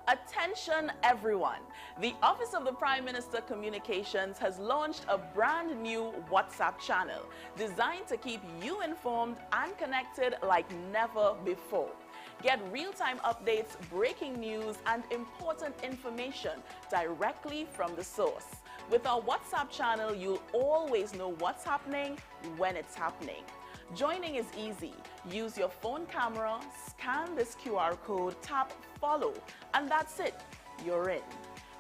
Attention everyone! The Office of the Prime Minister Communications has launched a brand new WhatsApp channel designed to keep you informed and connected like never before. Get real-time updates, breaking news, and important information directly from the source. With our WhatsApp channel, you'll always know what's happening when it's happening. Joining is easy. Use your phone camera, scan this QR code, tap follow, and that's it. You're in.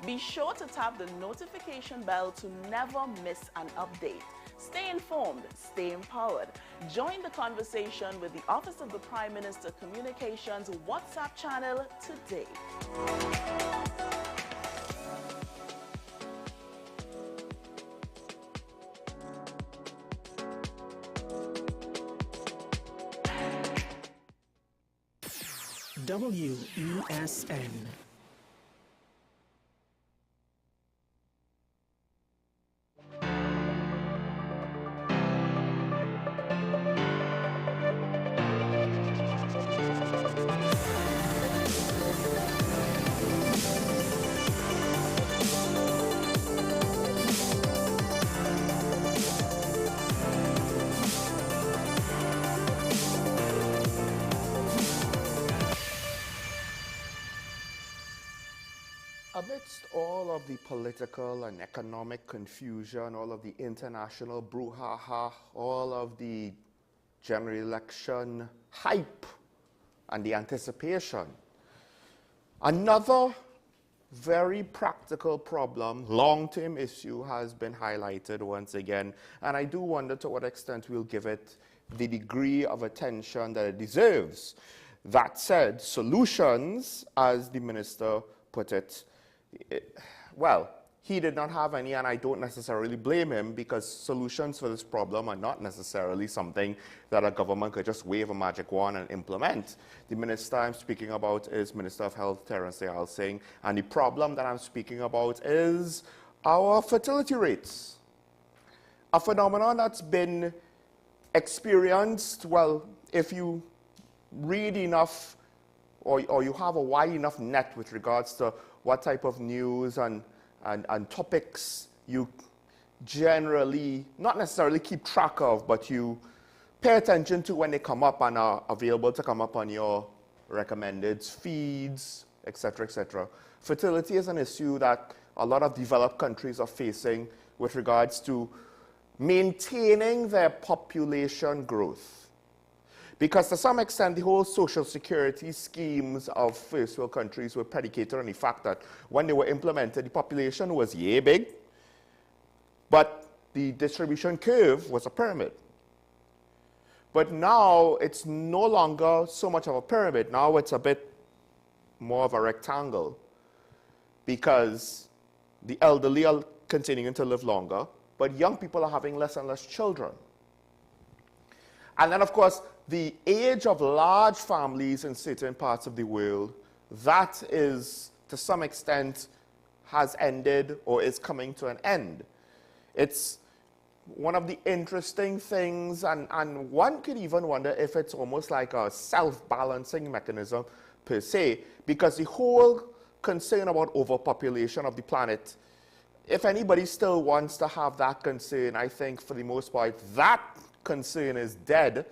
Be sure to tap the notification bell to never miss an update. Stay informed, stay empowered. Join the conversation with the Office of the Prime Minister Communications WhatsApp channel today. WESN. Amidst all of the political and economic confusion, all of the international brouhaha, all of the general election hype and the anticipation, another very practical problem, long-term issue has been highlighted once again, and I do wonder to what extent we'll give it the degree of attention that it deserves. That said, solutions, as the minister put it, well, he did not have any, and I don't necessarily blame him, because solutions for this problem are not necessarily something that a government could just wave a magic wand and implement. The minister I'm speaking about is Minister of Health, Terence Dayal Singh, and the problem that I'm speaking about is our fertility rates. A phenomenon that's been experienced, well, if you read enough or you have a wide enough net with regards to what type of news and topics you generally, not necessarily keep track of, but you pay attention to when they come up and are available to come up on your recommended feeds, etc., etc. Fertility is an issue that a lot of developed countries are facing with regards to maintaining their population growth. Because to some extent, the whole social security schemes of first world countries were predicated on the fact that when they were implemented, the population was yay big, but the distribution curve was a pyramid. But now it's no longer so much of a pyramid. Now it's a bit more of a rectangle, because the elderly are continuing to live longer, but young people are having less and less children. And then, of course, the age of large families in certain parts of the world, that is, to some extent, has ended or is coming to an end. It's one of the interesting things, and one could even wonder if it's almost like a self-balancing mechanism per se, because the whole concern about overpopulation of the planet, if anybody still wants to have that concern, I think for the most part, that concern is dead.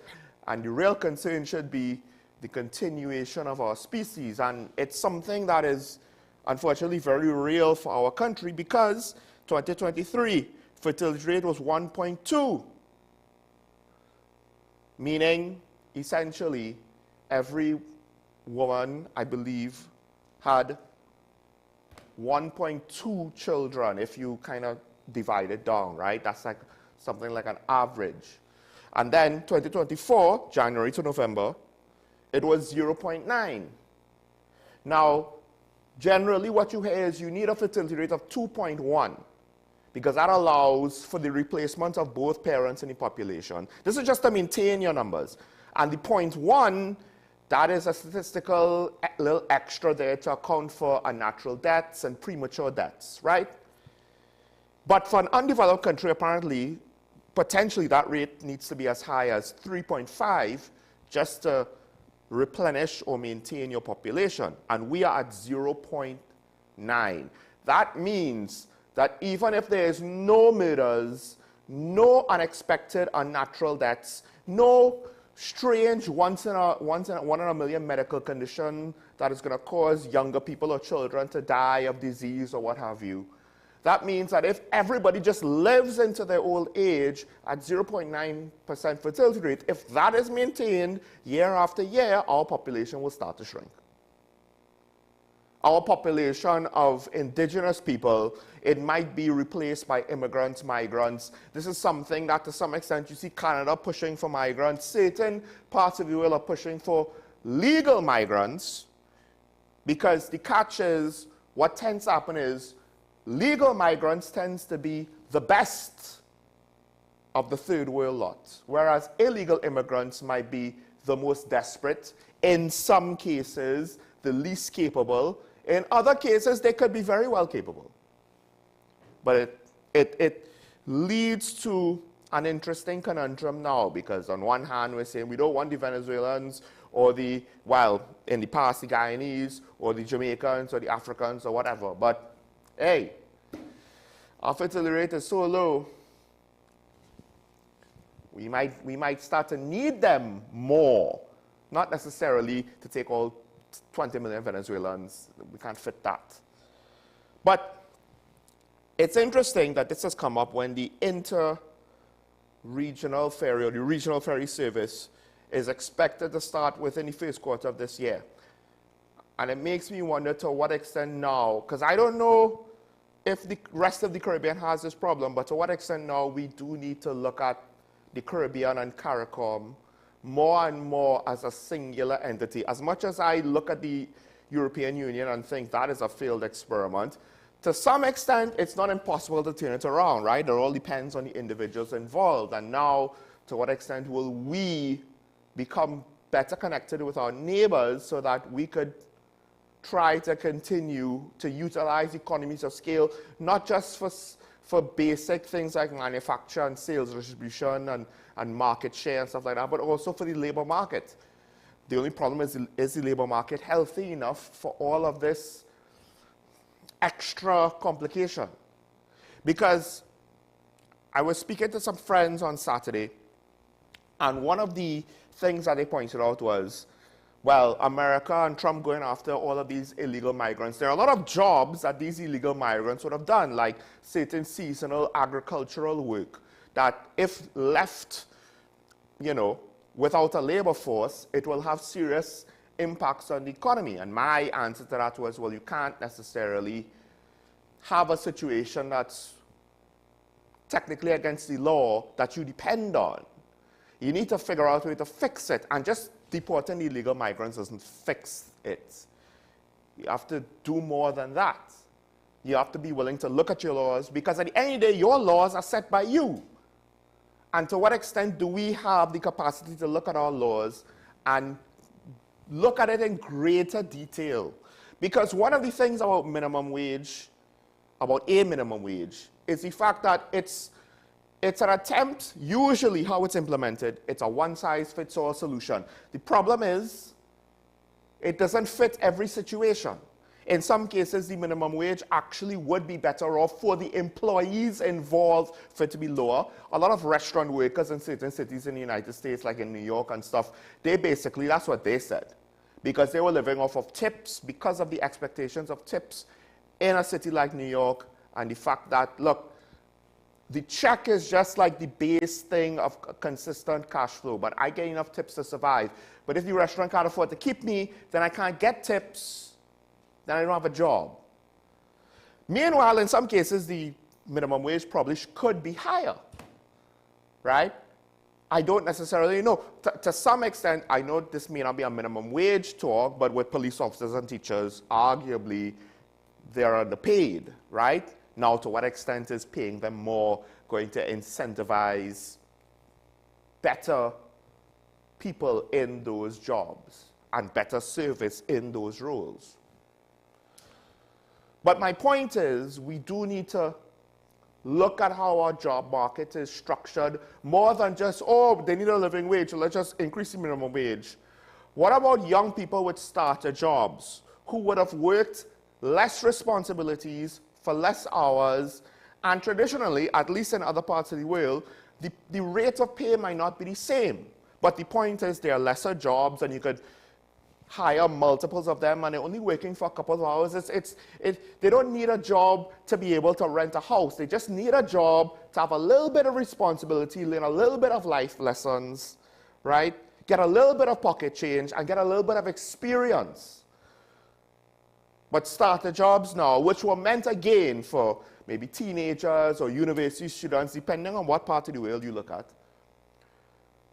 And the real concern should be the continuation of our species. And it's something that is unfortunately very real for our country, because 2023, fertility rate was 1.2, meaning essentially every woman, I believe, had 1.2 children if you kind of divide it down, right? That's like something like an average. And then 2024, January to November, it was 0.9. Now, generally what you hear is you need a fertility rate of 2.1, because that allows for the replacement of both parents in the population. This is just to maintain your numbers. And the 0.1, that is a statistical little extra there to account for unnatural deaths and premature deaths, right? But for an undeveloped country, apparently, potentially that rate needs to be as high as 3.5 just to replenish or maintain your population, and we are at 0.9. That means that even if there is no murders, no unexpected unnatural deaths, no strange one in a million medical condition that is going to cause younger people or children to die of disease or what have you. That means that if everybody just lives into their old age at 0.9% fertility rate, if that is maintained year after year, our population will start to shrink. Our population of indigenous people, it might be replaced by immigrants, migrants. This is something that to some extent you see Canada pushing for migrants. Certain parts of the world are pushing for legal migrants, because the catch is, what tends to happen is legal migrants tends to be the best of the third world lot, whereas illegal immigrants might be the most desperate, in some cases the least capable. In other cases, they could be very well capable. But it leads to an interesting conundrum now, because on one hand, we're saying we don't want the Venezuelans or the, well, in the past, the Guyanese or the Jamaicans or the Africans or whatever. But, hey, our fertility rate is so low, we might start to need them more, not necessarily to take all 20 million Venezuelans. We can't fit that. But it's interesting that this has come up when the inter-regional ferry or the regional ferry service is expected to start within the first quarter of this year. And it makes me wonder to what extent now, because I don't know if the rest of the Caribbean has this problem, but to what extent now we do need to look at the Caribbean and CARICOM more and more as a singular entity. As much as I look at the European Union and think that is a failed experiment, to some extent it's not impossible to turn it around, right? It all depends on the individuals involved. And now, to what extent will we become better connected with our neighbors so that we could try to continue to utilize economies of scale, not just for basic things like manufacture and sales distribution and market share and stuff like that, but also for the labor market. The only problem is the labor market healthy enough for all of this extra complication? Because I was speaking to some friends on Saturday, and one of the things that they pointed out was, well, America and Trump going after all of these illegal migrants. There are a lot of jobs that these illegal migrants would have done, like certain seasonal agricultural work, that if left, you know, without a labor force, it will have serious impacts on the economy. And my answer to that was, well, you can't necessarily have a situation that's technically against the law that you depend on. You need to figure out a way to fix it, and just deporting illegal migrants doesn't fix it. You have to do more than that. You have to be willing to look at your laws, because at the end of the day, your laws are set by you. And to what extent do we have the capacity to look at our laws and look at it in greater detail? Because one of the things about minimum wage, about a minimum wage, is the fact that it's an attempt, usually how it's implemented, it's a one-size-fits-all solution. The problem is, it doesn't fit every situation. In some cases, the minimum wage actually would be better off for the employees involved for it to be lower. A lot of restaurant workers in certain cities in the United States, like in New York and stuff, they basically, that's what they said. Because they were living off of tips, because of the expectations of tips in a city like New York, and the fact that, look, the check is just like the base thing of consistent cash flow, but I get enough tips to survive. But if the restaurant can't afford to keep me, then I can't get tips, then I don't have a job. Meanwhile, in some cases, the minimum wage probably could be higher, right? I don't necessarily know. To some extent, I know this may not be a minimum wage talk, but with police officers and teachers, arguably, they're underpaid, right? Now, to what extent is paying them more going to incentivize better people in those jobs and better service in those roles? But my point is, we do need to look at how our job market is structured more than just, oh, they need a living wage, so let's just increase the minimum wage. What about young people with starter jobs who would have worked less responsibilities for less hours, and traditionally, at least in other parts of the world, the rate of pay might not be the same. But the point is there are lesser jobs and you could hire multiples of them and they're only working for a couple of hours. They don't need a job to be able to rent a house. They just need a job to have a little bit of responsibility, learn a little bit of life lessons, right? Get a little bit of pocket change and get a little bit of experience. But starter jobs now, which were meant again for maybe teenagers or university students, depending on what part of the world you look at,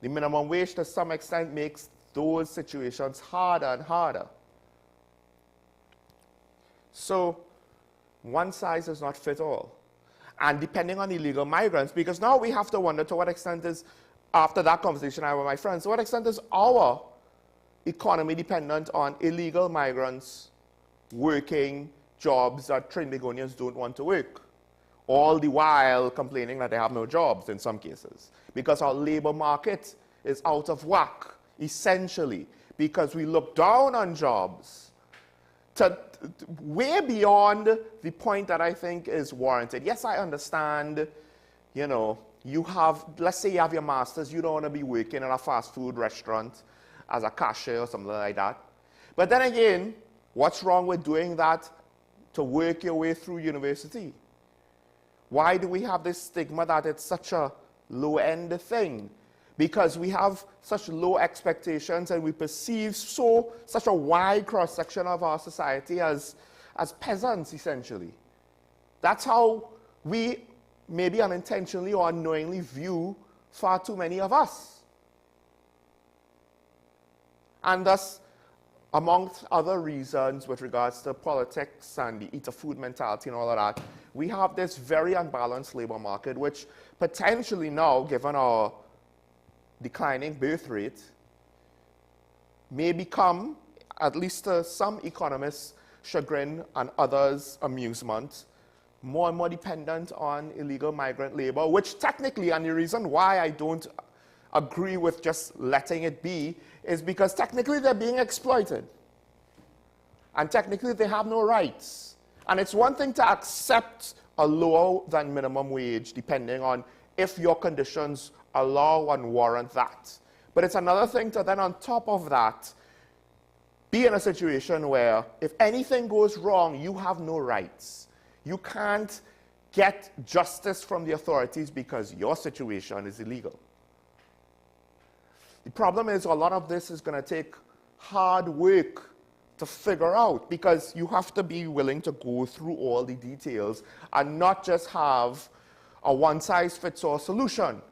the minimum wage to some extent makes those situations harder and harder. So one size does not fit all. And depending on illegal migrants, because now we have to wonder to what extent is, after that conversation I had with my friends, to what extent is our economy dependent on illegal migrants working jobs that Trinbagonians don't want to work, all the while complaining that they have no jobs in some cases, because our labor market is out of whack, essentially, because we look down on jobs to way beyond the point that I think is warranted. Yes, I understand, you know, you have, let's say you have your master's, you don't want to be working in a fast food restaurant as a cashier or something like that. But then again, what's wrong with doing that to work your way through university? Why do we have this stigma that it's such a low-end thing? Because we have such low expectations and we perceive such a wide cross-section of our society as peasants, essentially. That's how we, maybe unintentionally or unknowingly, view far too many of us. And thus, amongst other reasons with regards to politics and the eat-a-food mentality and all of that, we have this very unbalanced labor market, which potentially now, given our declining birth rate, may become, at least to some economists' chagrin and others' amusement, more and more dependent on illegal migrant labor, which technically, and the reason why I don't agree with just letting it be, is because technically they're being exploited. And technically they have no rights. And it's one thing to accept a lower than minimum wage, depending on if your conditions allow and warrant that. But it's another thing to then, on top of that, be in a situation where if anything goes wrong, you have no rights. You can't get justice from the authorities because your situation is illegal. The problem is a lot of this is going to take hard work to figure out, because you have to be willing to go through all the details and not just have a one-size-fits-all solution.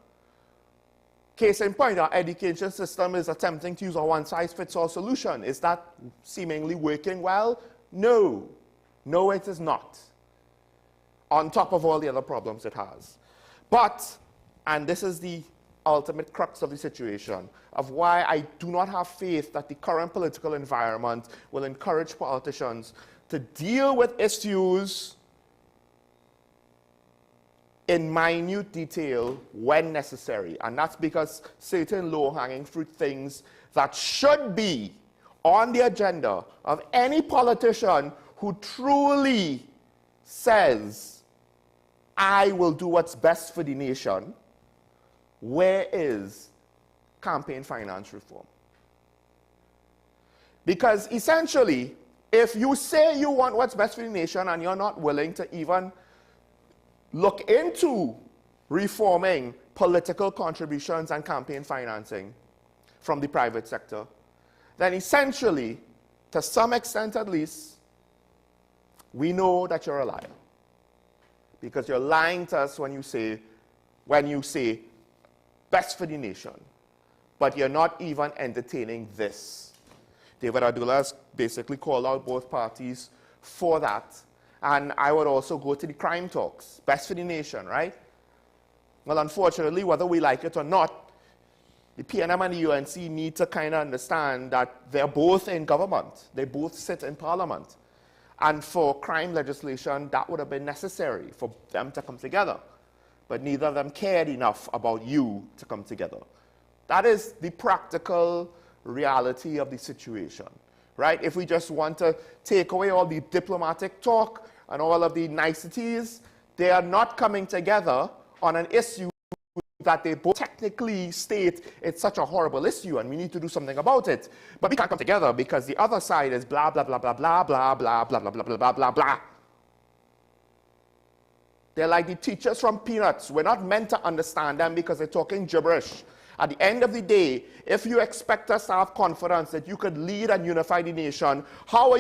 Case in point, our education system is attempting to use a one-size-fits-all solution. Is that seemingly working well? No. No, it is not. On top of all the other problems it has. But, and this is the ultimate crux of the situation, of why I do not have faith that the current political environment will encourage politicians to deal with issues in minute detail when necessary. And that's because certain low-hanging fruit things that should be on the agenda of any politician who truly says, I will do what's best for the nation, where is campaign finance reform? Because essentially, if you say you want what's best for the nation and you're not willing to even look into reforming political contributions and campaign financing from the private sector, then essentially, to some extent at least, we know that you're a liar. Because you're lying to us when you say best for the nation, but you're not even entertaining this. David Adula has basically called out both parties for that. And I would also go to the crime talks, best for the nation, right? Well, unfortunately, whether we like it or not, the PNM and the UNC need to kind of understand that they're both in government. They both sit in parliament. And for crime legislation, that would have been necessary for them to come together. But neither of them cared enough about you to come together. That is the practical reality of the situation, right? If we just want to take away all the diplomatic talk and all of the niceties, they are not coming together on an issue that they both technically state it's such a horrible issue and we need to do something about it. But we can't come together because the other side is blah, blah, blah, blah, blah, blah, blah, blah, blah, blah, blah, blah, blah, blah. They're like the teachers from Peanuts. We're not meant to understand them because they're talking gibberish. At the end of the day, if you expect us to have confidence that you could lead and unify the nation, how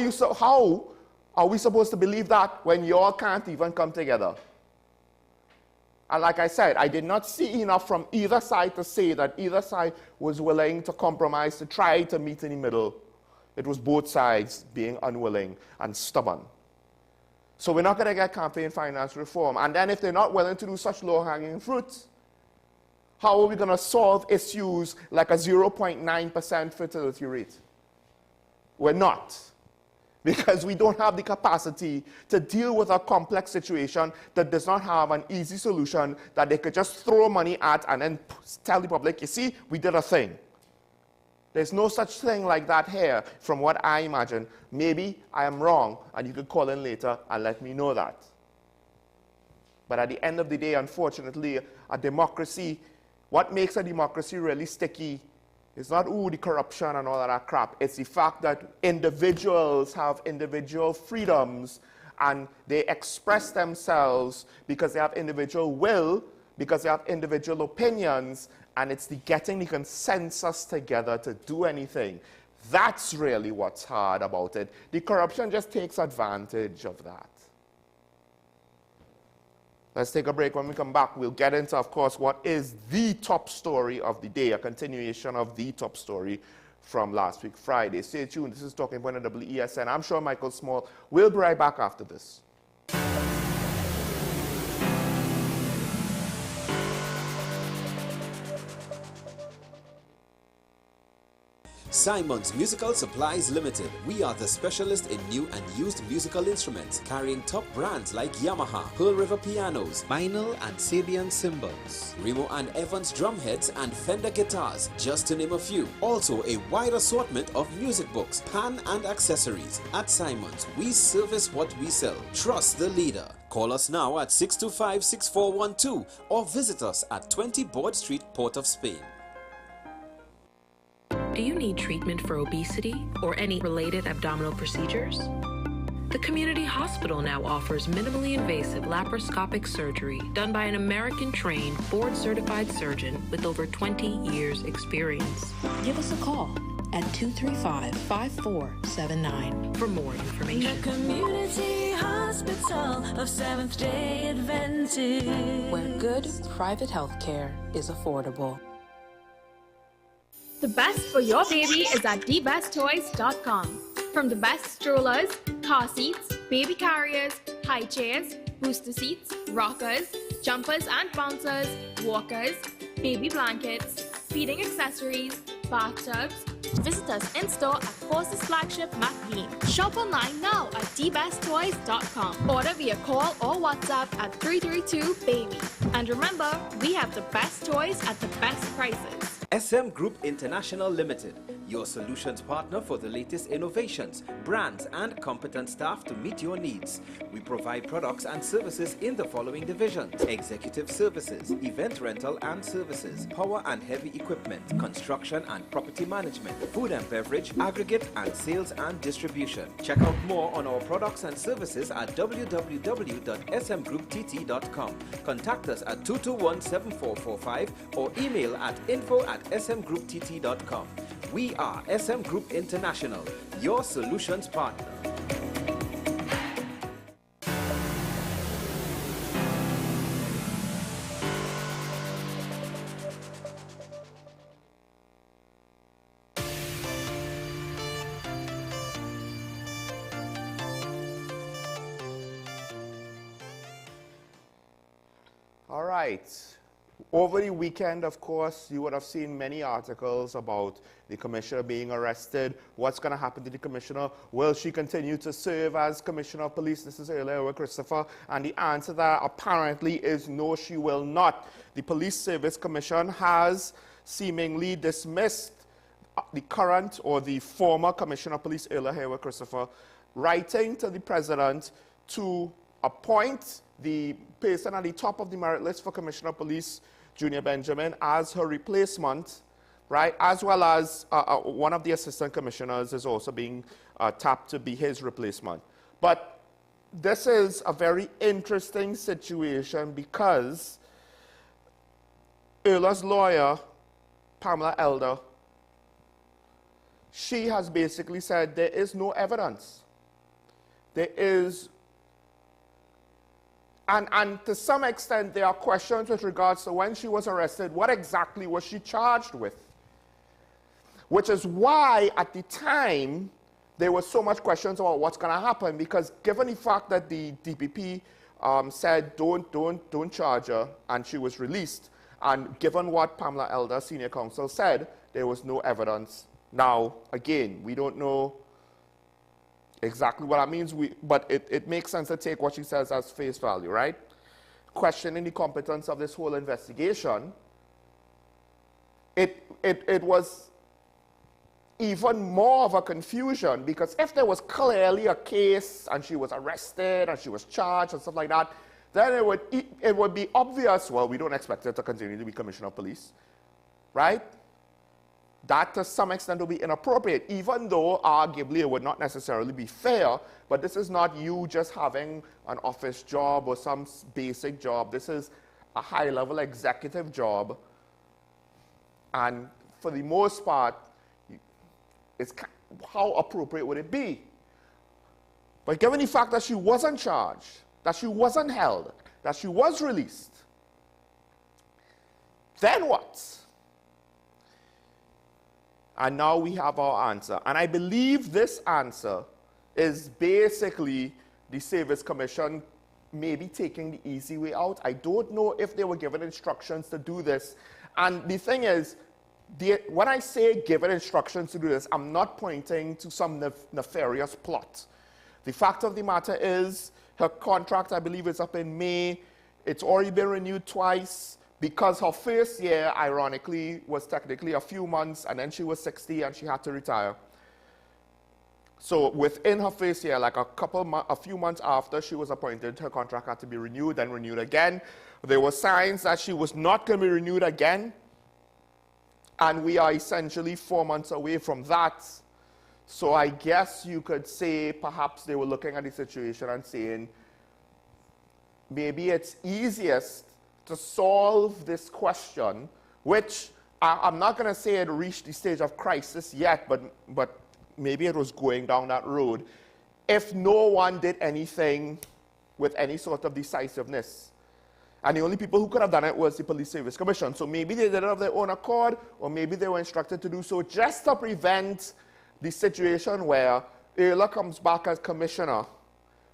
are we supposed to believe that when you all can't even come together? And like I said, I did not see enough from either side to say that either side was willing to compromise, to try to meet in the middle. It was both sides being unwilling and stubborn. So we're not going to get campaign finance reform. And then if they're not willing to do such low-hanging fruits, how are we going to solve issues like a 0.9% fertility rate? We're not. Because we don't have the capacity to deal with a complex situation that does not have an easy solution that they could just throw money at and then tell the public, you see, we did a thing. There's no such thing like that here from what I imagine. Maybe I am wrong, and you could call in later and let me know that. But at the end of the day, unfortunately, a democracy, what makes a democracy really sticky is not, the corruption and all of that crap. It's the fact that individuals have individual freedoms and they express themselves because they have individual will, because they have individual opinions, and it's the getting the consensus together to do anything. That's really what's hard about it. The corruption just takes advantage of that. Let's take a break. When we come back, we'll get into, of course, what is the top story of the day, a continuation of the top story from last week, Friday. Stay tuned. This is Talking Point at WESN. I'm sure Michael Small. We'll be right back after this. Simon's Musical Supplies Limited. We are the specialist in new and used musical instruments, carrying top brands like Yamaha, Pearl River Pianos, Vinyl and Sabian cymbals, Remo and Evans drumheads and Fender guitars, just to name a few. Also a wide assortment of music books, pan and accessories. At Simon's, we service what we sell. Trust the leader. Call us now at 625-6412 or visit us at 20 Board Street, Port of Spain. Do you need treatment for obesity or any related abdominal procedures? The community hospital now offers minimally invasive laparoscopic surgery done by an American-trained, board-certified surgeon with over 20 years' experience. Give us a call at 235-5479 for more information. The Community Hospital of Seventh-day Adventist, where good private health care is affordable. The best for your baby is at thebesttoys.com. From the best strollers, car seats, baby carriers, high chairs, booster seats, rockers, jumpers and bouncers, walkers, baby blankets, feeding accessories, bathtubs. Visit us in store at Forces Flagship McLean. Shop online now at thebesttoys.com. Order via call or WhatsApp at 332-BABY. And remember, we have the best toys at the best prices. SM Group International Limited, your solutions partner for the latest innovations, brands and competent staff to meet your needs. We provide products and services in the following divisions: executive services, event rental and services, power and heavy equipment, construction and property management, food and beverage, aggregate and sales and distribution. Check out more on our products and services at www.smgrouptt.com. Contact us at 221-7445 or email at info@smgrouptt.com. We are SM Group International, your solutions partner. All right. Over the weekend, of course, you would have seen many articles about the commissioner being arrested. What's going to happen to the commissioner? Will she continue to serve as commissioner of police? This is earlier with Christopher. And the answer there apparently is no, she will not. The Police Service Commission has seemingly dismissed current or the former Commissioner of Police, Earl Hayward Christopher, writing to the President to appoint the person at the top of the merit list for Commissioner of Police, Junior Benjamin, as her replacement, right? As well as one of the assistant commissioners is also being tapped to be his replacement. But this is a very interesting situation because Earl's lawyer, Pamela Elder, she has basically said there is no evidence. There is, and to some extent there are questions with regards to when she was arrested, what exactly was she charged with? Which is why at the time there was so much questions about what's going to happen, because given the fact that the DPP said don't charge her and she was released, and given what Pamela Elder, senior counsel, said, there was no evidence. Now, again, we don't know exactly what that means, but it makes sense to take what she says as face value, right? Questioning the competence of this whole investigation, it was even more of a confusion, because if there was clearly a case and she was arrested and she was charged and stuff like that, then it would be obvious, well, we don't expect her to continue to be Commissioner of Police, right? That to some extent would be inappropriate, even though arguably it would not necessarily be fair, but this is not you just having an office job or some basic job. This is a high-level executive job, and for the most part, how appropriate would it be? But given the fact that she wasn't charged, that she wasn't held, that she was released, then what? And now we have our answer. And I believe this answer is basically the Service Commission maybe taking the easy way out. I don't know if they were given instructions to do this. And the thing is, when I say given instructions to do this, I'm not pointing to some nefarious plot. The fact of the matter is, her contract, I believe, is up in May. It's already been renewed twice, because her first year, ironically, was technically a few months, and then she was 60 and she had to retire. So within her first year, like a few months after she was appointed, her contract had to be renewed, then renewed again. There were signs that she was not going to be renewed again. And we are essentially 4 months away from that. So I guess you could say perhaps they were looking at the situation and saying, maybe it's easiest to solve this question, which I'm not going to say it reached the stage of crisis yet, but maybe it was going down that road, if no one did anything with any sort of decisiveness. And the only people who could have done it was the Police Service Commission. So maybe they did it of their own accord, or maybe they were instructed to do so just to prevent the situation where Ayla comes back as commissioner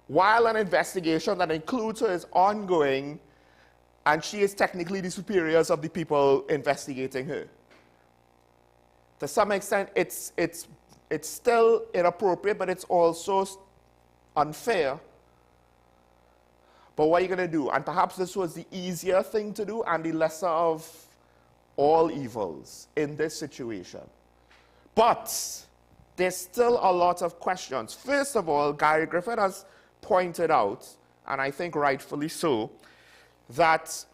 while an investigation that includes her is ongoing, and she is technically the superiors of the people investigating her. To some extent, it's still inappropriate, but it's also unfair. But what are you going to do? And perhaps this was the easier thing to do and the lesser of all evils in this situation. But there's still a lot of questions. First of all, Gary Griffith has pointed out, and I think rightfully so, that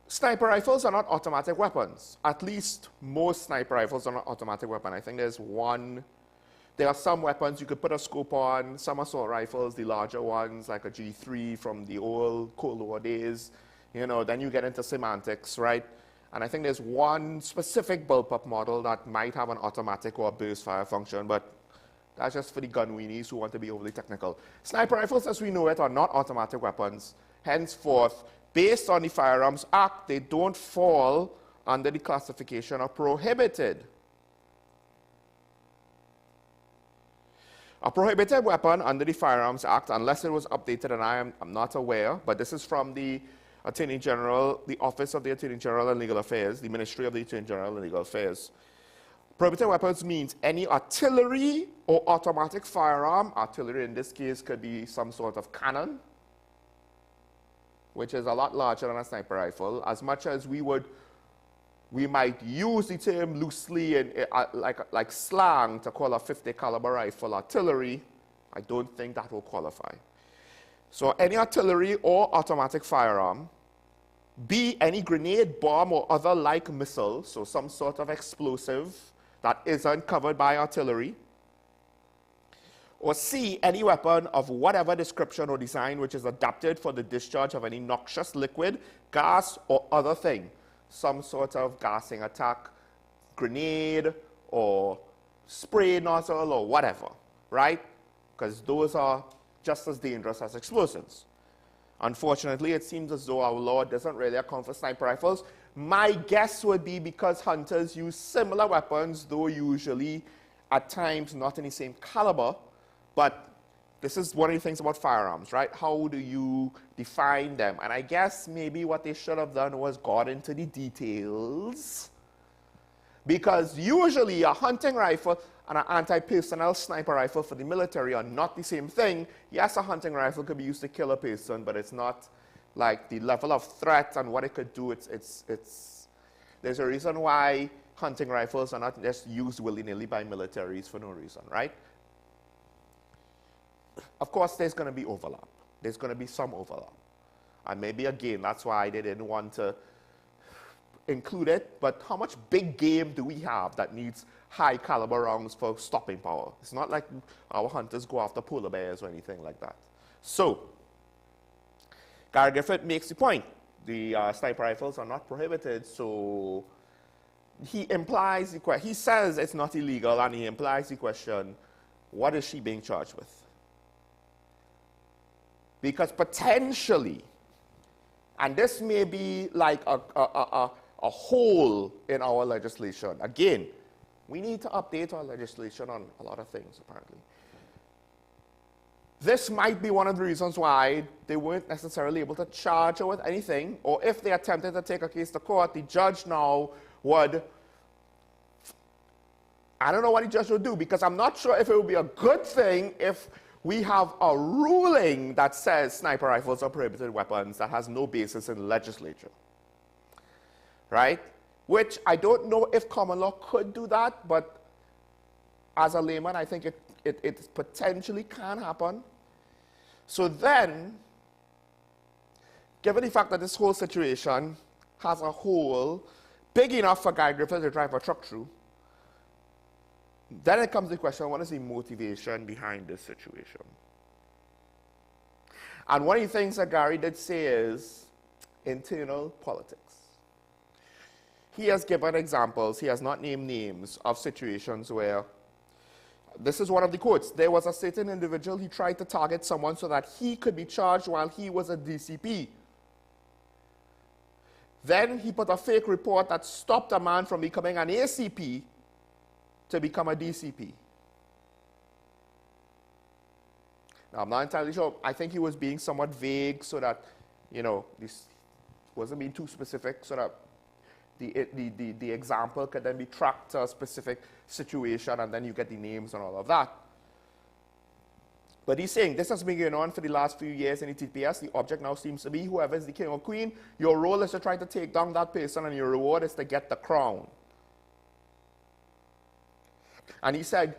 sniper rifles are not automatic weapons. At least most sniper rifles are not automatic weapons. I think there are some weapons you could put a scope on, some assault rifles, the larger ones, like a G3 from the old Cold War days. Then you get into semantics, right? And I think there's one specific bullpup model that might have an automatic or a burst fire function, but that's just for the gun weenies who want to be overly technical. Sniper rifles, as we know it, are not automatic weapons. Henceforth, based on the Firearms Act, they don't fall under the classification of prohibited. A prohibited weapon under the Firearms Act, unless it was updated, and I'm not aware, but this is from the Attorney General, the Office of the Attorney General and Legal Affairs, the Ministry of the Attorney General and Legal Affairs. Prohibited weapons means any artillery or automatic firearm. Artillery in this case could be some sort of cannon, which is a lot larger than a sniper rifle. As much as we would we might use the term loosely in, like slang to call a 50 caliber rifle artillery. I don't think that will qualify. So any artillery or automatic firearm, B, any grenade, bomb, or other like missile, so some sort of explosive that isn't covered by artillery, or C, any weapon of whatever description or design which is adapted for the discharge of any noxious liquid, gas, or other thing, some sort of gassing attack, grenade, or spray nozzle, or whatever, right? Because those are just as dangerous as explosives. Unfortunately, it seems as though our law doesn't really account for sniper rifles. My guess would be because hunters use similar weapons, though usually at times not in the same caliber. But this is one of the things about firearms, right? How do you define them? And I guess maybe what they should have done was got into the details. Because usually a hunting rifle and an anti-personnel sniper rifle for the military are not the same thing. Yes, a hunting rifle could be used to kill a person, but it's not like the level of threat and what it could do. There's a reason why hunting rifles are not just used willy-nilly by militaries for no reason, right? Of course, there's going to be overlap. There's going to be some overlap. And maybe, again, that's why they didn't want to include it. But how much big game do we have that needs high caliber rounds for stopping power? It's not like our hunters go after polar bears or anything like that. So, Gary Griffith makes the point. The sniper rifles are not prohibited, so he implies the question. He says it's not illegal, and he implies the question, what is she being charged with? Because potentially, and this may be like a hole in our legislation. Again, we need to update our legislation on a lot of things, apparently. This might be one of the reasons why they weren't necessarily able to charge her with anything, or if they attempted to take a case to court, the judge now would, I don't know what the judge would do, because I'm not sure if it would be a good thing if we have a ruling that says sniper rifles are prohibited weapons that has no basis in the legislature, right? Which I don't know if common law could do that, but as a layman, I think it potentially can happen. So then, given the fact that this whole situation has a hole big enough for Guy Griffith to drive a truck through, then it comes to the question, what is the motivation behind this situation? And one of the things that Gary did say is internal politics. He has given examples, he has not named names, of situations where, this is one of the quotes, there was a certain individual, he tried to target someone so that he could be charged while he was a DCP. Then he put a fake report that stopped a man from becoming an ACP to become a DCP. Now, I'm not entirely sure. I think he was being somewhat vague so that, you know, this wasn't being too specific so that the example could then be tracked to a specific situation and then you get the names and all of that. But he's saying this has been going on for the last few years in the TPS. The object now seems to be whoever is the king or queen. Your role is to try to take down that person and your reward is to get the crown. And he said,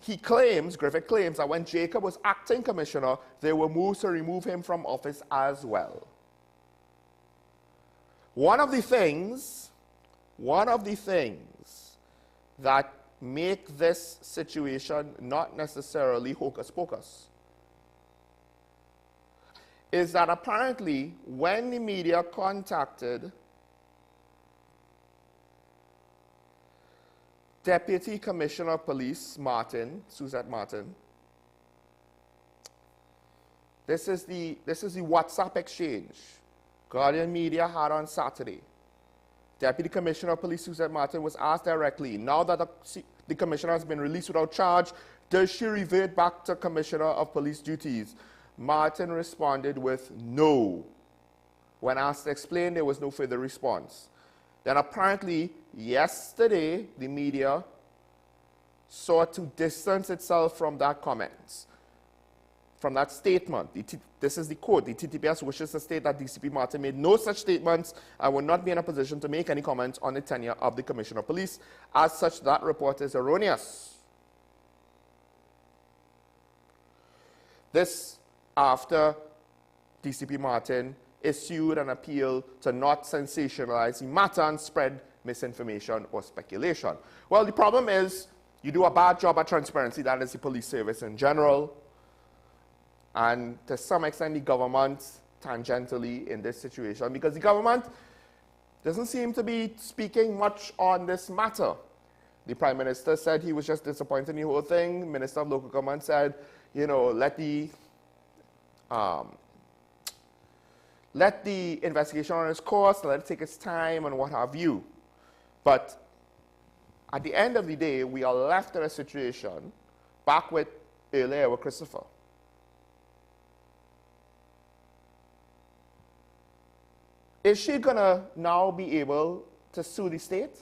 Griffith claims that when Jacob was acting commissioner, there were moves to remove him from office as well. One of the things that make this situation not necessarily hocus pocus is that apparently when the media contacted Deputy Commissioner of Police Suzette Martin. This is the WhatsApp exchange Guardian Media had on Saturday. Deputy Commissioner of Police Suzette Martin was asked directly, now that the commissioner has been released without charge, does she revert back to Commissioner of Police duties? Martin responded with no. When asked to explain, there was no further response. Then apparently, yesterday, the media sought to distance itself from that comment. from that statement. This is the quote. The TTPS wishes to state that DCP Martin made no such statements and will not be in a position to make any comments on the tenure of the Commissioner of Police. As such, that report is erroneous. This after DCP Martin issued an appeal to not sensationalize the matter and spread misinformation or speculation. Well, the problem is you do a bad job at transparency. That is the police service in general. And to some extent, the government tangentially in this situation, because the government doesn't seem to be speaking much on this matter. The Prime Minister said he was just disappointed in the whole thing. Minister of Local Government said, you know, let the investigation run its course, let it take its time and what have you. But at the end of the day, we are left in a situation back with earlier with Christopher. Is she going to now be able to sue the state?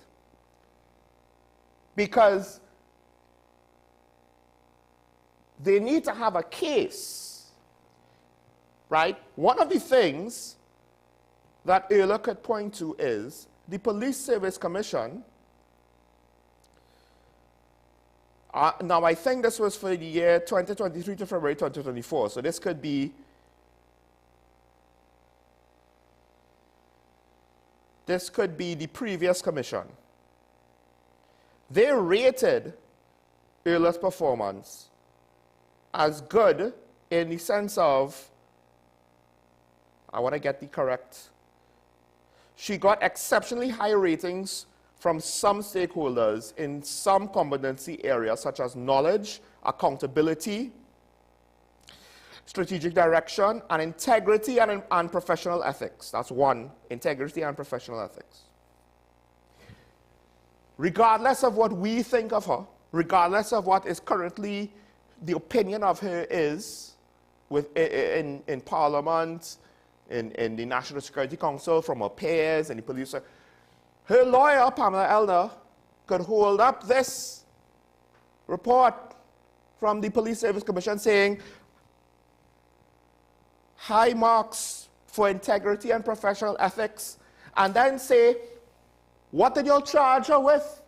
Because they need to have a case, right? One of the things that Airlink could point to is the Police Service Commission. Now, I think this was for the year 2023 to February 2024, so this could be the previous commission. They rated Airlink's performance as good in the sense of, I want to get the correct, she got exceptionally high ratings from some stakeholders in some competency areas such as knowledge, accountability, strategic direction, and integrity and professional ethics. That's one, integrity and professional ethics. Regardless of what we think of her, regardless of what is currently the opinion of her is in Parliament, in the National Security Council, from her peers and the police, her lawyer, Pamela Elder, could hold up this report from the Police Service Commission saying, high marks for integrity and professional ethics, and then say, what did y'all charge her with?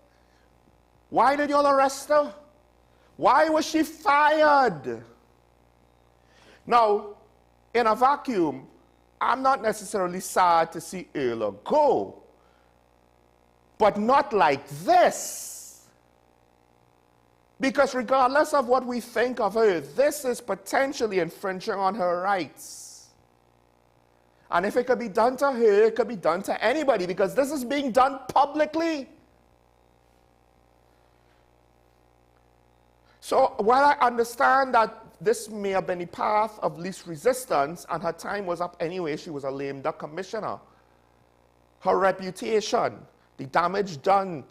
Why did y'all arrest her? Why was she fired? Now, in a vacuum, I'm not necessarily sad to see Airlink go, but not like this. Because regardless of what we think of her, this is potentially infringing on her rights. And if it could be done to her, it could be done to anybody, because this is being done publicly. So while I understand that this may have been the path of least resistance, and her time was up anyway, she was a lame duck commissioner, her reputation, the damage done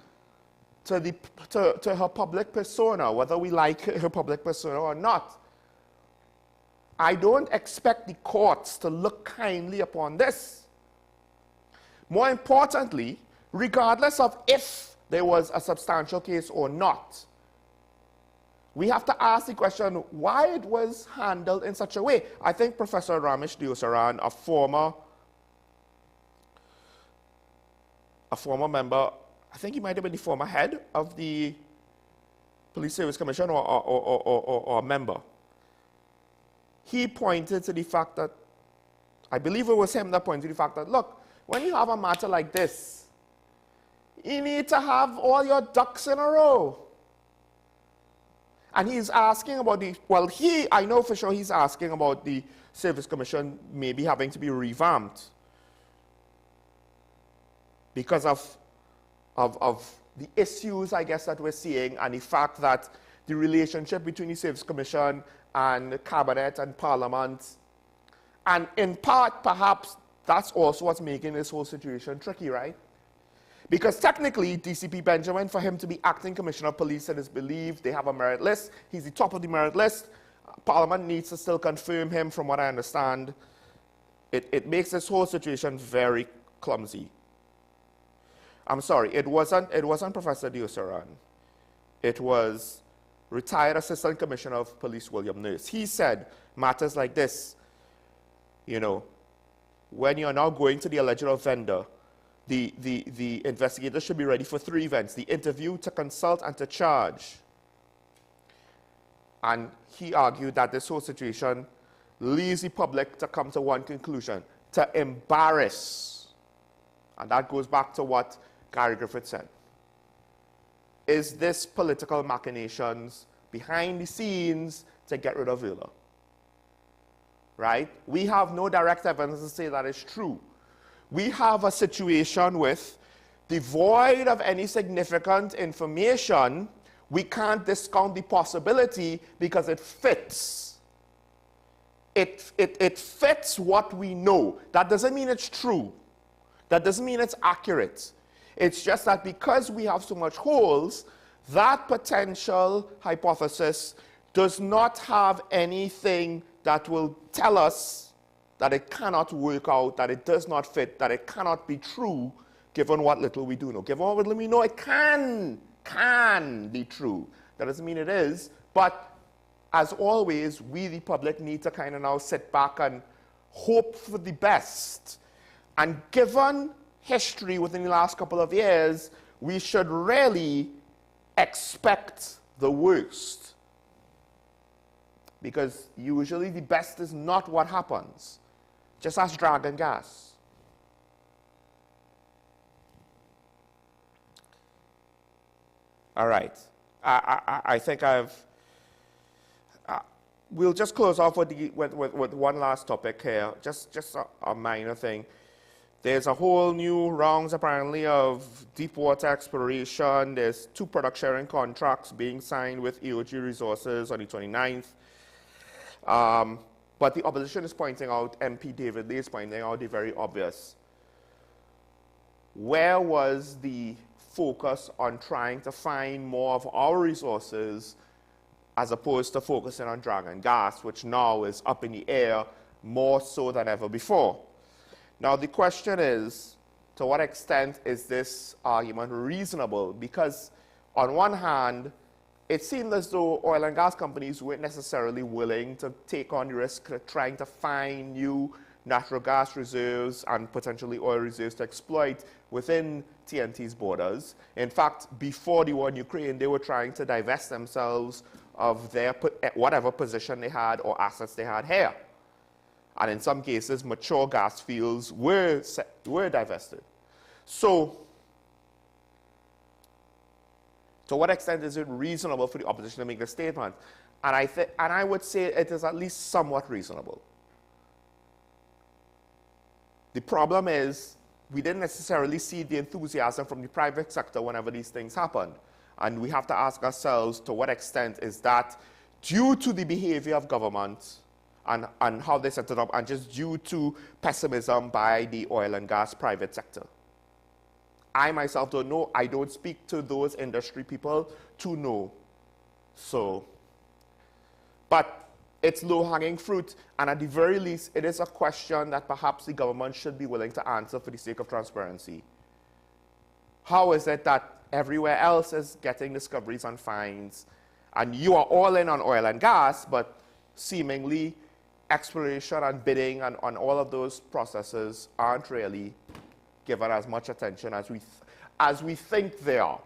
to her public persona, whether we like her public persona or not, I don't expect the courts to look kindly upon this. More importantly, regardless of if there was a substantial case or not, we have to ask the question why it was handled in such a way. I think Professor Ramesh Diosaran, a former member, I think he might have been the former head of the Police Service Commission or a member, he pointed to the fact that, I believe it was him that pointed to the fact that, look, when you have a matter like this, you need to have all your ducks in a row. And he's asking about I know for sure he's asking about the Service Commission maybe having to be revamped because of the issues, I guess, that we're seeing, and the fact that the relationship between the Service Commission and the Cabinet and Parliament, and in part, perhaps, that's also what's making this whole situation tricky, right? Because technically, DCP Benjamin, for him to be acting Commissioner of Police, it is believed they have a merit list. He's the top of the merit list. Parliament needs to still confirm him, from what I understand. It makes this whole situation very clumsy. I'm sorry, it wasn't Professor Diosaran. It was retired Assistant Commissioner of Police William Nurse. He said matters like this, you know, when you're now going to the alleged offender, the investigator should be ready for 3 events: the interview, to consult, and to charge. And he argued that this whole situation leaves the public to come to one conclusion: to embarrass. And that goes back to what Gary Griffith said. Is this political machinations behind the scenes to get rid of Wheeler? Right? We have no direct evidence to say that is true. We have a situation with, devoid of any significant information, we can't discount the possibility because it fits. It fits what we know. That doesn't mean it's true. That doesn't mean it's accurate. It's just that because we have so much holes, that potential hypothesis does not have anything that will tell us that it cannot work out, that it does not fit, that it cannot be true, given what little we do know. Given what little we know, it can be true. That doesn't mean it is, but as always, we, the public, need to kind of now sit back and hope for the best. And given history within the last couple of years, we should really expect the worst. Because usually the best is not what happens. Just ask Dragon Gas. All right. I think we'll just close off with one last topic here, just a minor thing. There's a whole new rounds, apparently, of deep water exploration. There's 2 product sharing contracts being signed with EOG Resources on the 29th. But the opposition is pointing out, MP David Lee is pointing out the very obvious. Where was the focus on trying to find more of our resources as opposed to focusing on Dragon Gas, which now is up in the air more so than ever before? Now, the question is, to what extent is this argument reasonable? Because on one hand, it seemed as though oil and gas companies weren't necessarily willing to take on the risk of trying to find new natural gas reserves and potentially oil reserves to exploit within TNT's borders. In fact, before the war in Ukraine, they were trying to divest themselves of their whatever position they had or assets they had here. And in some cases, mature gas fields were divested. So, to what extent is it reasonable for the opposition to make this statement? And I would say it is at least somewhat reasonable. The problem is, we didn't necessarily see the enthusiasm from the private sector whenever these things happened. And we have to ask ourselves, to what extent is that due to the behavior of government and how they set it up, and just due to pessimism by the oil and gas private sector? I myself don't know. I don't speak to those industry people to know. So, but it's low-hanging fruit, and at the very least, it is a question that perhaps the government should be willing to answer for the sake of transparency. How is it that everywhere else is getting discoveries and finds, and you are all in on oil and gas, but seemingly exploration and bidding and on all of those processes aren't really given as much attention as we think they are?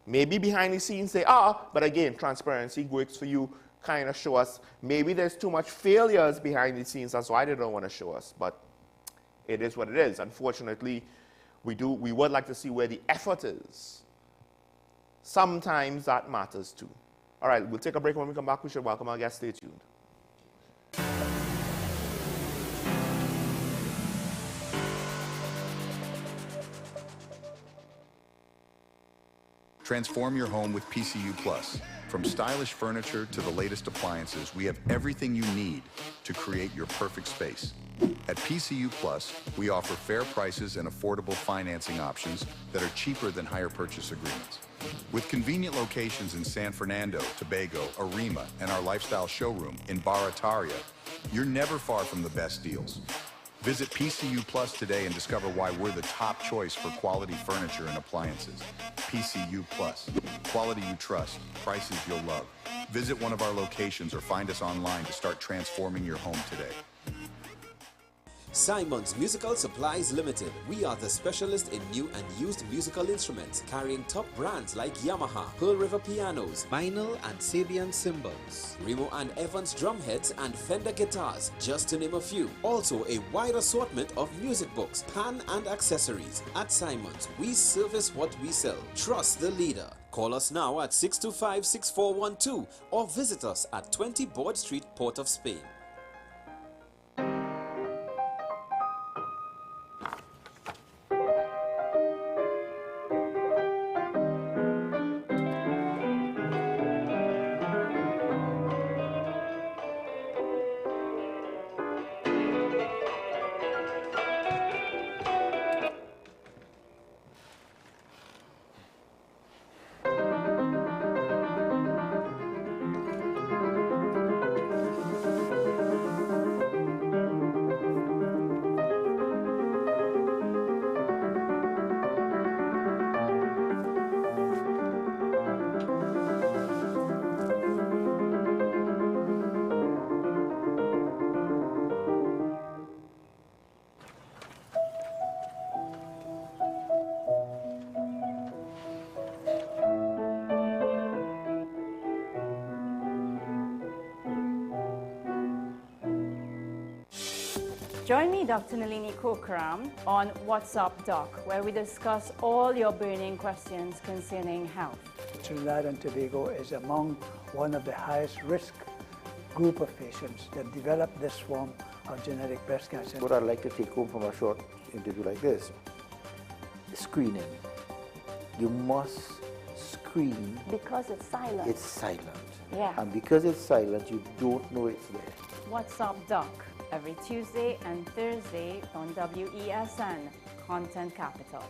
Maybe behind the scenes they are, but again, transparency works for you. Kind of show us, maybe there's too much failures behind the scenes, that's why they don't want to show us, but it is what it is. Unfortunately, we would like to see where the effort is. Sometimes that matters too. All right, we'll take a break. When we come back, we should welcome our guest. Stay tuned. Transform your home with PCU Plus. From stylish furniture to the latest appliances, we have everything you need to create your perfect space. At PCU Plus, we offer fair prices and affordable financing options that are cheaper than hire purchase agreements. With convenient locations in San Fernando, Tobago, Arima, and our lifestyle showroom in Barataria, you're never far from the best deals. Visit PCU Plus today and discover why we're the top choice for quality furniture and appliances. PCU Plus. Quality you trust. Prices you'll love. Visit one of our locations or find us online to start transforming your home today. Simon's Musical Supplies Limited. We are the specialist in new and used musical instruments, carrying top brands like Yamaha, Pearl River pianos, vinyl and Sabian cymbals, Remo and Evans drumheads and Fender guitars, just to name a few. Also a wide assortment of music books, pan and accessories. At Simon's, we service what we sell. Trust the leader. Call us now at 625-6412 or visit us at 20 Board Street, Port of Spain. Join me, Dr. Nalini Kokram, on What's Up Doc, where we discuss all your burning questions concerning health. Trinidad and Tobago is among one of the highest risk group of patients that develop this form of genetic breast cancer. What I'd like to take home from a short interview like this, screening. You must screen. Because it's silent. It's silent. Yeah. And because it's silent, you don't know it's there. What's Up Doc, every Tuesday and Thursday on WESN, Content Capital.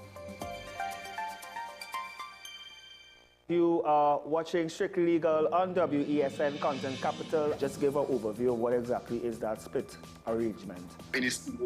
You are watching Strictly Legal on WESN Content Capital. Just give an overview of what exactly is that split arrangement.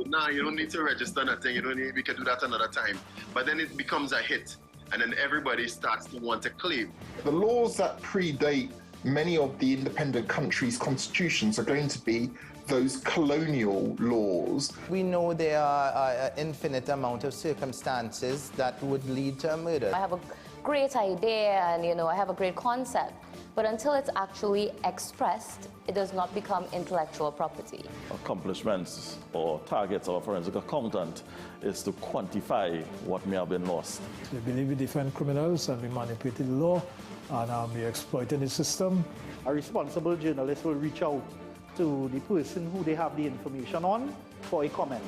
Now you don't need to register nothing. You don't need. We can do that another time. But then it becomes a hit, and then everybody starts to want to claim. The laws that predate many of the independent countries' constitutions are going to be those colonial laws. We know there are an infinite amount of circumstances that would lead to a murder. I have a great idea and I have a great concept, but until it's actually expressed, it does not become intellectual property. Accomplishments or targets of a forensic accountant is to quantify what may have been lost. They believe in different criminals and we manipulated the law and we exploited the system. A responsible journalist will reach out to the person who they have the information on for a comment.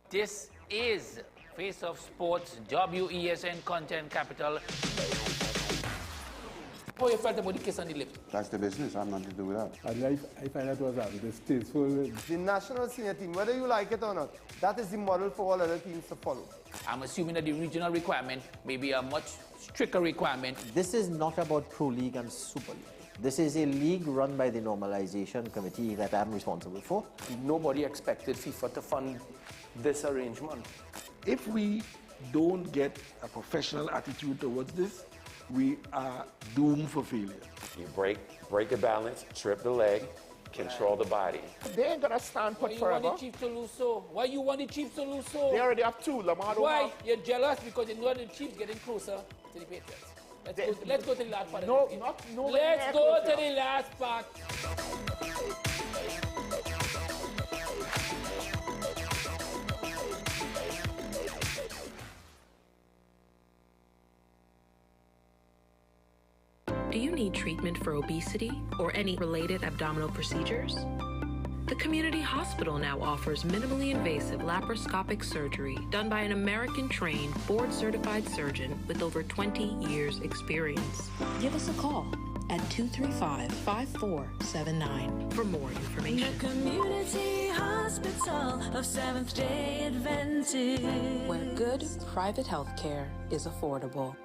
This is Face of Sports, WESN Content Capital. How you felt about the kiss on the lip? That's the business. I'm nothing to do with that. I find that was distasteful. The national senior team, whether you like it or not, that is the model for all other teams to follow. I'm assuming that the regional requirement may be a much stricter requirement. This is not about Pro League and Super League. This is a league run by the Normalization Committee that I'm responsible for. Nobody expected FIFA to fund this arrangement. If we don't get a professional attitude towards this, we are doomed for failure. You break the balance, trip the leg, control the body. They ain't gonna stand put forever. Why you want the Chiefs to lose so? Why you want the Chiefs to lose so? They already have two. Lamar don't Why? have. You're jealous because you know the Chiefs getting closer to the Patriots. Let's go to the last part. No, let's go to the last part. Do you need treatment for obesity or any related abdominal procedures? The community hospital now offers minimally invasive laparoscopic surgery done by an American-trained, board-certified surgeon with over 20 years' experience. Give us a call at 235-5479 for more information. The community hospital. Hospital of Seventh-day Adventist, where good private health care is affordable.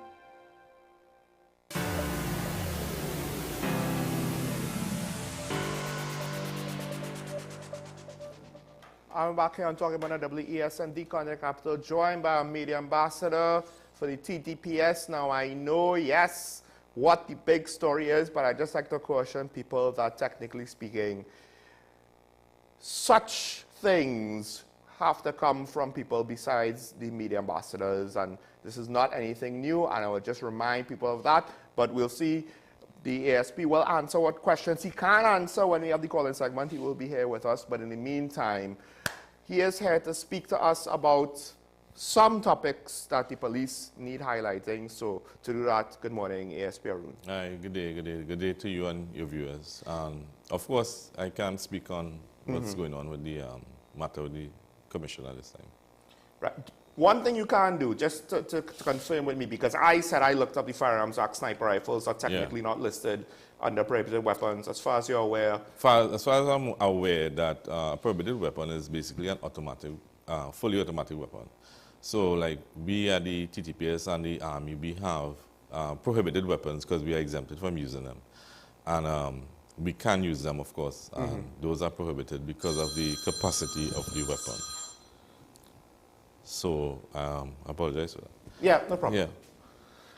I'm back here on Talking About the WESN Content Capital, joined by our media ambassador for the TTPS. Now, I know, yes, what the big story is, but I just like to caution people that, technically speaking, such things have to come from people besides the media ambassadors, and this is not anything new, and I would just remind people of that. But we'll see. The ASP will answer what questions he can answer when we have the call-in segment. He will be here with us, but in the meantime, he is here to speak to us about some topics that the police need highlighting. So to do that, good morning, ASP Arun. Hi, good day, good day. Good day to you and your viewers. Of course, I can't speak on what's going on with the matter with the commissioner this time. Right. One thing you can do, just to confirm with me, because I said I looked up the Firearms Act, sniper rifles are technically not listed under prohibited weapons. As far as you're aware? As far as I'm aware, that a prohibited weapon is basically an automatic, fully automatic weapon. So like we at the TTPS and the Army, we have prohibited weapons because we are exempted from using them. And we can use them, of course. Those are prohibited because of the capacity of the weapon. So I apologize for that. Yeah, no problem.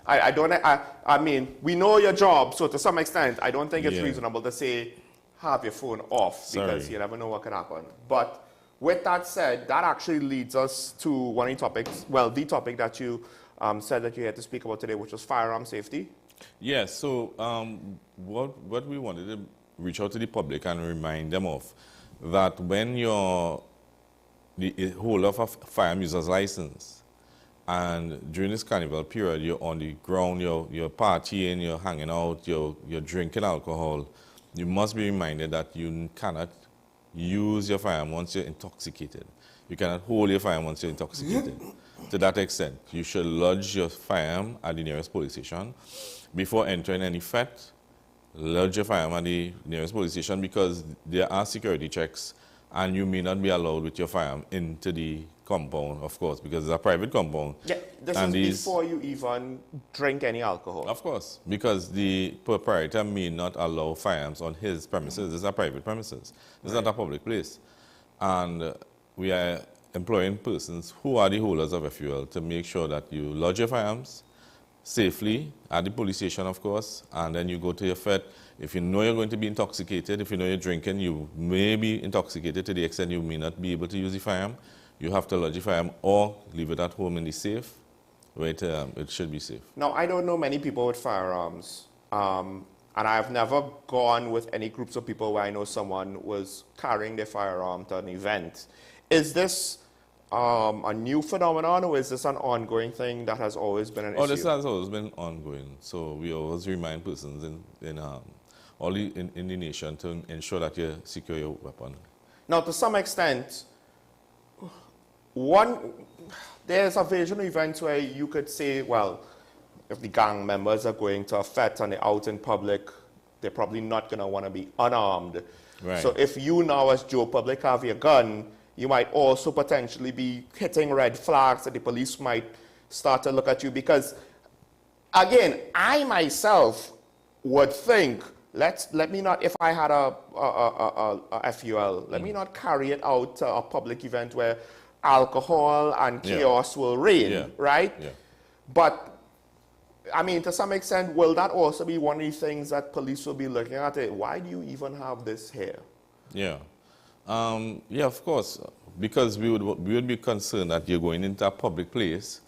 Yeah. I mean, we know your job, so to some extent, I don't think it's reasonable to say, have your phone off, because you never know what could happen. But with that said, that actually leads us to one of the topics, well, the topic that you said that you had to speak about today, which was firearm safety. Yes, so what we wanted to reach out to the public and remind them of, that when you're the holder of a firearm user's license, and during this carnival period, you're on the ground, you're partying, you're hanging out, you're drinking alcohol, you must be reminded that you cannot use your firearm once you're intoxicated. You cannot hold your firearm once you're intoxicated. To that extent, you should lodge your firearm at the nearest police station. Before entering any fete, lodge your firearm at the nearest police station, because there are security checks, and you may not be allowed with your firearm into the compound, of course, because it's a private compound. Yeah, this is before you even drink any alcohol. Of course, because the proprietor may not allow firearms on his premises. This is a private premises. This is not a public place. And we are employing persons who are the holders of FUL to make sure that you lodge your firearms safely at the police station, of course, and then you go to your fete. If you know you're going to be intoxicated, if you know you're drinking, you may be intoxicated to the extent you may not be able to use the firearm. You have to lodge the firearm or leave it at home in the safe, where it should be safe. Now, I don't know many people with firearms, and I've never gone with any groups of people where I know someone was carrying their firearm to an event. Is this a new phenomenon, or is this an ongoing thing that has always been an issue? This has always been ongoing. So we always remind persons in the nation to ensure that you secure your weapon. Now, to some extent, there's a version of events where you could say, well, if the gang members are going to a fete and they're out in public, they're probably not going to want to be unarmed. Right. So if you now, as Joe Public, have your gun, you might also potentially be hitting red flags that the police might start to look at you. Because, again, I myself would think, let me not, if I had a FUL, let me not carry it out to a public event where alcohol and chaos will reign, right? Yeah. But, I mean, to some extent, will that also be one of the things that police will be looking at? Why do you even have this here? Yeah. Yeah, of course, because we would be concerned that you're going into a public place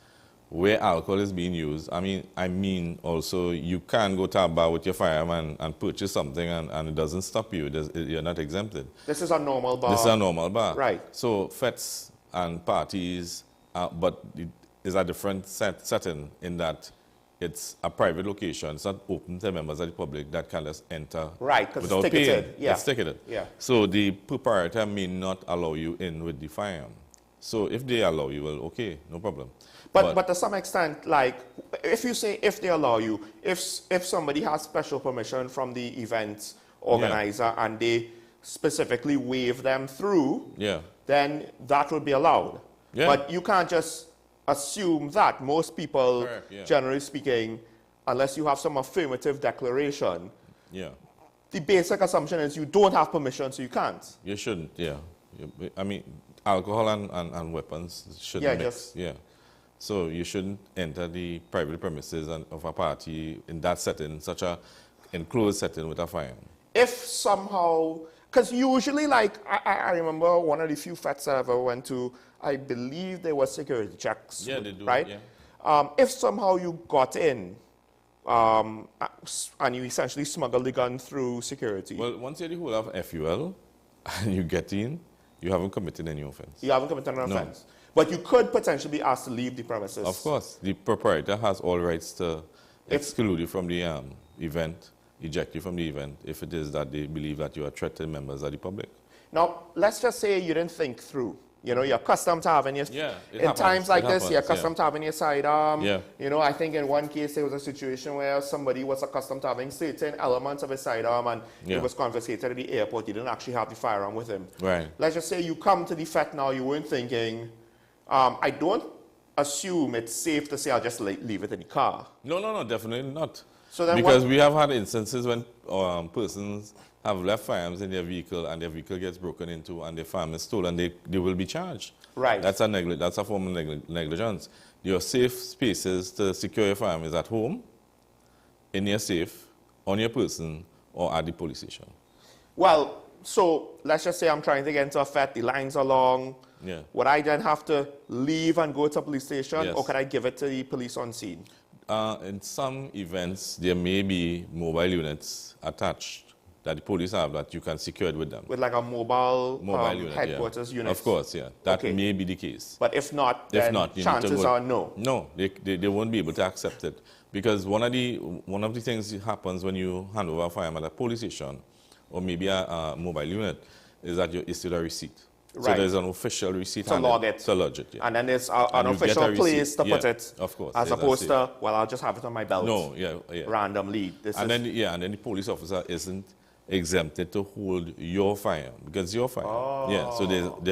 where alcohol is being used. I mean also, you can go to a bar with your firearm and purchase something, and it doesn't stop you. You're not exempted. This is a normal bar. This is a normal bar. Right. So fetes and parties, but it is a different setting in that it's a private location. It's not open to members of the public that can just enter without paying. It's ticketed. Yeah. So the proprietor may not allow you in with the firearm. So if they allow you, well, okay, no problem. But to some extent, like, if you say if they allow you, if somebody has special permission from the event organizer and they specifically wave them through, Yeah. then that would be allowed. Yeah. But you can't just assume that. Most people, Correct, yeah. generally speaking, unless you have some affirmative declaration, Yeah. the basic assumption is you don't have permission, so you can't. You shouldn't, yeah. I mean, alcohol and weapons shouldn't Yeah, mix. just- Yeah. So you shouldn't enter the private premises of a party in that setting, such a enclosed setting with a firearm. If somehow, because usually, like, I remember one of the few fests I ever went to, I believe there was security checks. Yeah, they do, right? yeah. If somehow you got in and you essentially smuggled the gun through security. Well, once you're the whole of FUL and you get in, you haven't committed any offense. You haven't committed an No. offense. But you could potentially be asked to leave the premises. Of course, the proprietor has all rights to exclude you from the event, eject you from the event, if it is that they believe that you are a threat to members of the public. Now, let's just say you didn't think through. You know, you're accustomed to having your... Yeah, it in happens, times like it this, you're happens, accustomed to having your sidearm. Yeah. You know, I think in one case there was a situation where somebody was accustomed to having certain elements of his sidearm and Yeah. it was confiscated at the airport. He didn't actually have the firearm with him. Right. Let's just say you come to the FET now, you weren't thinking, I don't assume it's safe to say I'll just leave it in the car. No, definitely not. So then because what- we have had instances when persons have left firearms in their vehicle and their vehicle gets broken into and their firearm is stolen, they will be charged. Right. That's a form of negligence. Your safe spaces to secure your firearm is at home, in your safe, on your person, or at the police station. Well, so let's just say I'm trying to get into a FET, the lines are long. Yeah. Would I then have to leave and go to a police station, Yes. or could I give it to the police on scene? In some events, there may be mobile units attached that the police have that you can secure it with them. With like a mobile unit, headquarters yeah. unit? Of course, yeah. That Okay. may be the case. But if not, If then not, you need chances to go. are no. No, they won't be able to accept it. Because one of the things that happens when you hand over a firearm at a police station or maybe a mobile unit is that you issue a receipt. So Right. there's an official receipt To log it. To lodge it, yeah. And then there's an And you get official a place receipt. to put Yeah, it. of course, As there's a opposed safe. to, well, I'll just have it on my belt. No, yeah. Randomly. And then the police officer isn't exempted to hold your firearm because it's your firearm. Yeah, so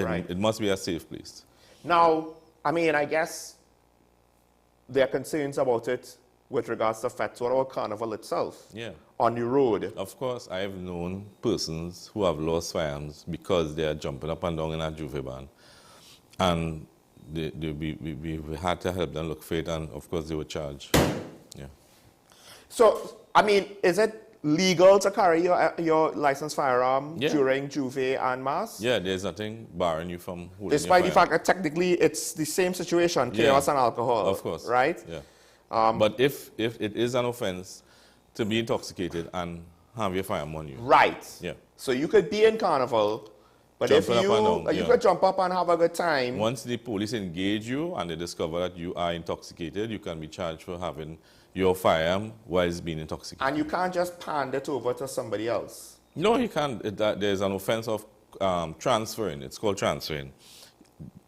right. it must be a safe place. Now, I mean, I guess there are concerns about it with regards to FET or Carnival itself. Yeah. On the road. Of course, I have known persons who have lost firearms because they are jumping up and down in a juve ban. And we had to help them look for it, and of course they were charged. Yeah. So, I mean, is it legal to carry your licensed firearm during Juve and Mass? Yeah, there's nothing barring you from holding Despite your the fact that technically it's the same situation, chaos and alcohol. Of course. Right? Yeah. But if it is an offense to be intoxicated and have your firearm on you. Right. Yeah. So you could be in Carnival, but Jumping if up and down, you yeah. could jump up and have a good time. Once the police engage you and they discover that you are intoxicated, you can be charged for having your firearm while it's being intoxicated. And you can't just hand it over to somebody else. No, you can't. There's an offense of transferring. It's called transferring.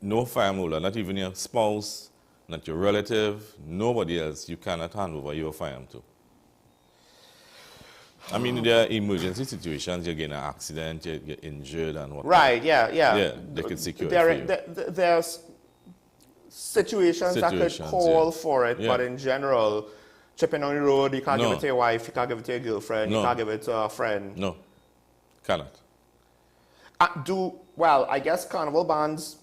No firearm holder, not even your spouse, not your relative, nobody else, you cannot hand over your firearm to. I mean, there are emergency situations. You're getting an accident, you're injured, and what. Right, yeah. Yeah, they can secure it for you. There's situations that could call for it, but in general, tripping on the road, you can't give it to your wife, you can't give it to your girlfriend, you can't give it to a friend. No, cannot. Well, I guess carnival bans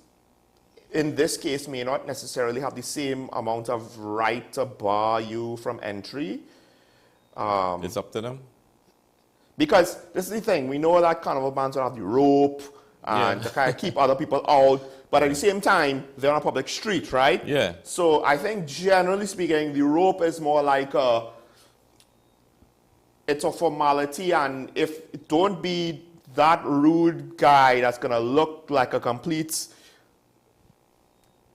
in this case may not necessarily have the same amount of right to bar you from entry. It's up to them. Because this is the thing, we know that carnival bans will have the rope and to kind of keep other people out, but at the same time, they're on a public street, right? Yeah. So I think generally speaking, the rope is more like it's a formality, and don't be that rude guy that's gonna look like a complete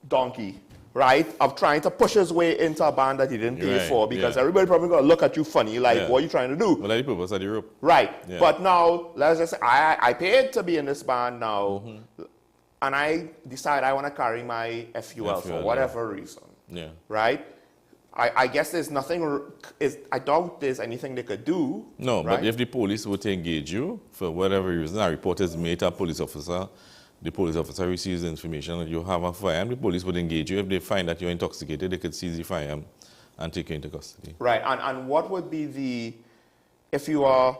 donkey, right? Of trying to push his way into a band that he didn't pay for, because everybody probably gonna look at you funny, like, what are you trying to do? Well, that's the purpose of the rope. Right. Yeah. But now, let's just say, I paid to be in this band now, and I decide I want to carry my FUL for whatever reason. Yeah. Right? I guess there's nothing, I doubt there's anything they could do. No, right? but if the police were to engage you for whatever reason, a report is made to a police officer, the police officer receives the information that you have a firearm, the police would engage you. If they find that you're intoxicated, they could seize the firearm and take you into custody. Right, and what would be the, if you are,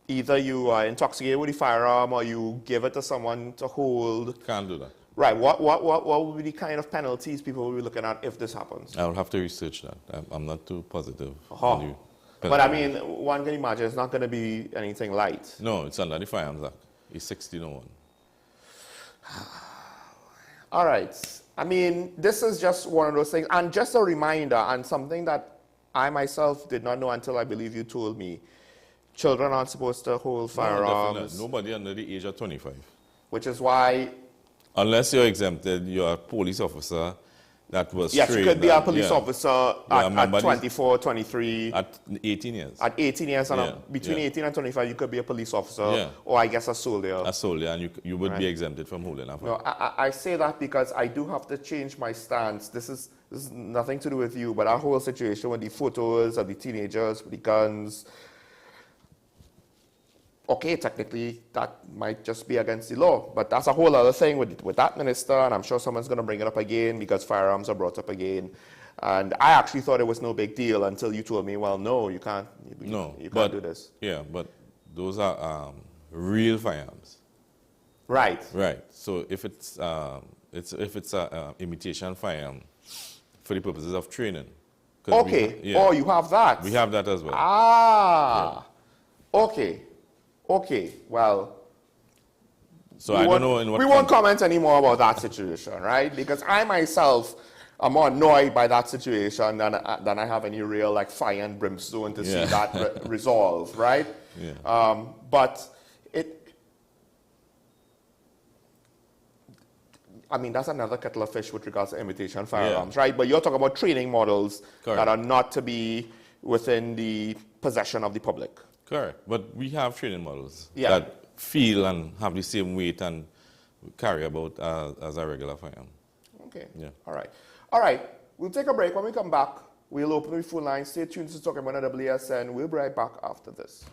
either you are intoxicated with the firearm or you give it to someone to hold. Can't do that. Right, what would be the kind of penalties people will be looking at if this happens? I'll have to research that. I'm not too positive. But I mean, one can imagine it's not going to be anything light. No, it's under the Firearms Act. It's 1601. All right. I mean, this is just one of those things. And just a reminder, and something that I myself did not know until I believe you told me, children aren't supposed to hold firearms. No, nobody under the age of 25. Which is why... Unless you're exempted, you're a police officer that was yes, trained. Yes, you could be a police officer at 24, 23. At 18 years. At 18 years, and between 18 and 25, you could be a police officer, or I guess a soldier. A soldier, and you would be exempted from holding a firearm. No, I say that because I do have to change my stance. This is nothing to do with you, but our whole situation with the photos of the teenagers with the guns. Okay, technically, that might just be against the law, but that's a whole other thing with that minister, and I'm sure someone's going to bring it up again because firearms are brought up again. And I actually thought it was no big deal until you told me, well, no, you can't. You can't do this. Yeah, but those are real firearms. Right. Right. So if it's a imitation firearm for the purposes of training. Okay. You have that. We have that as well. Ah. Yeah. Okay. Okay, well, so I don't know in what we won't comment anymore about that situation, right? Because I myself am more annoyed by that situation than I have any real like fire and brimstone to see that resolved, right? Yeah. But I mean, that's another kettle of fish with regards to imitation firearms, right? But you're talking about training models that are not to be within the possession of the public. Correct. But we have training models that feel and have the same weight and carry about as a regular firearm. Okay. Yeah. All right. All right. We'll take a break. When we come back, we'll open the phone line. Stay tuned to Talking About WSN. We'll be right back after this.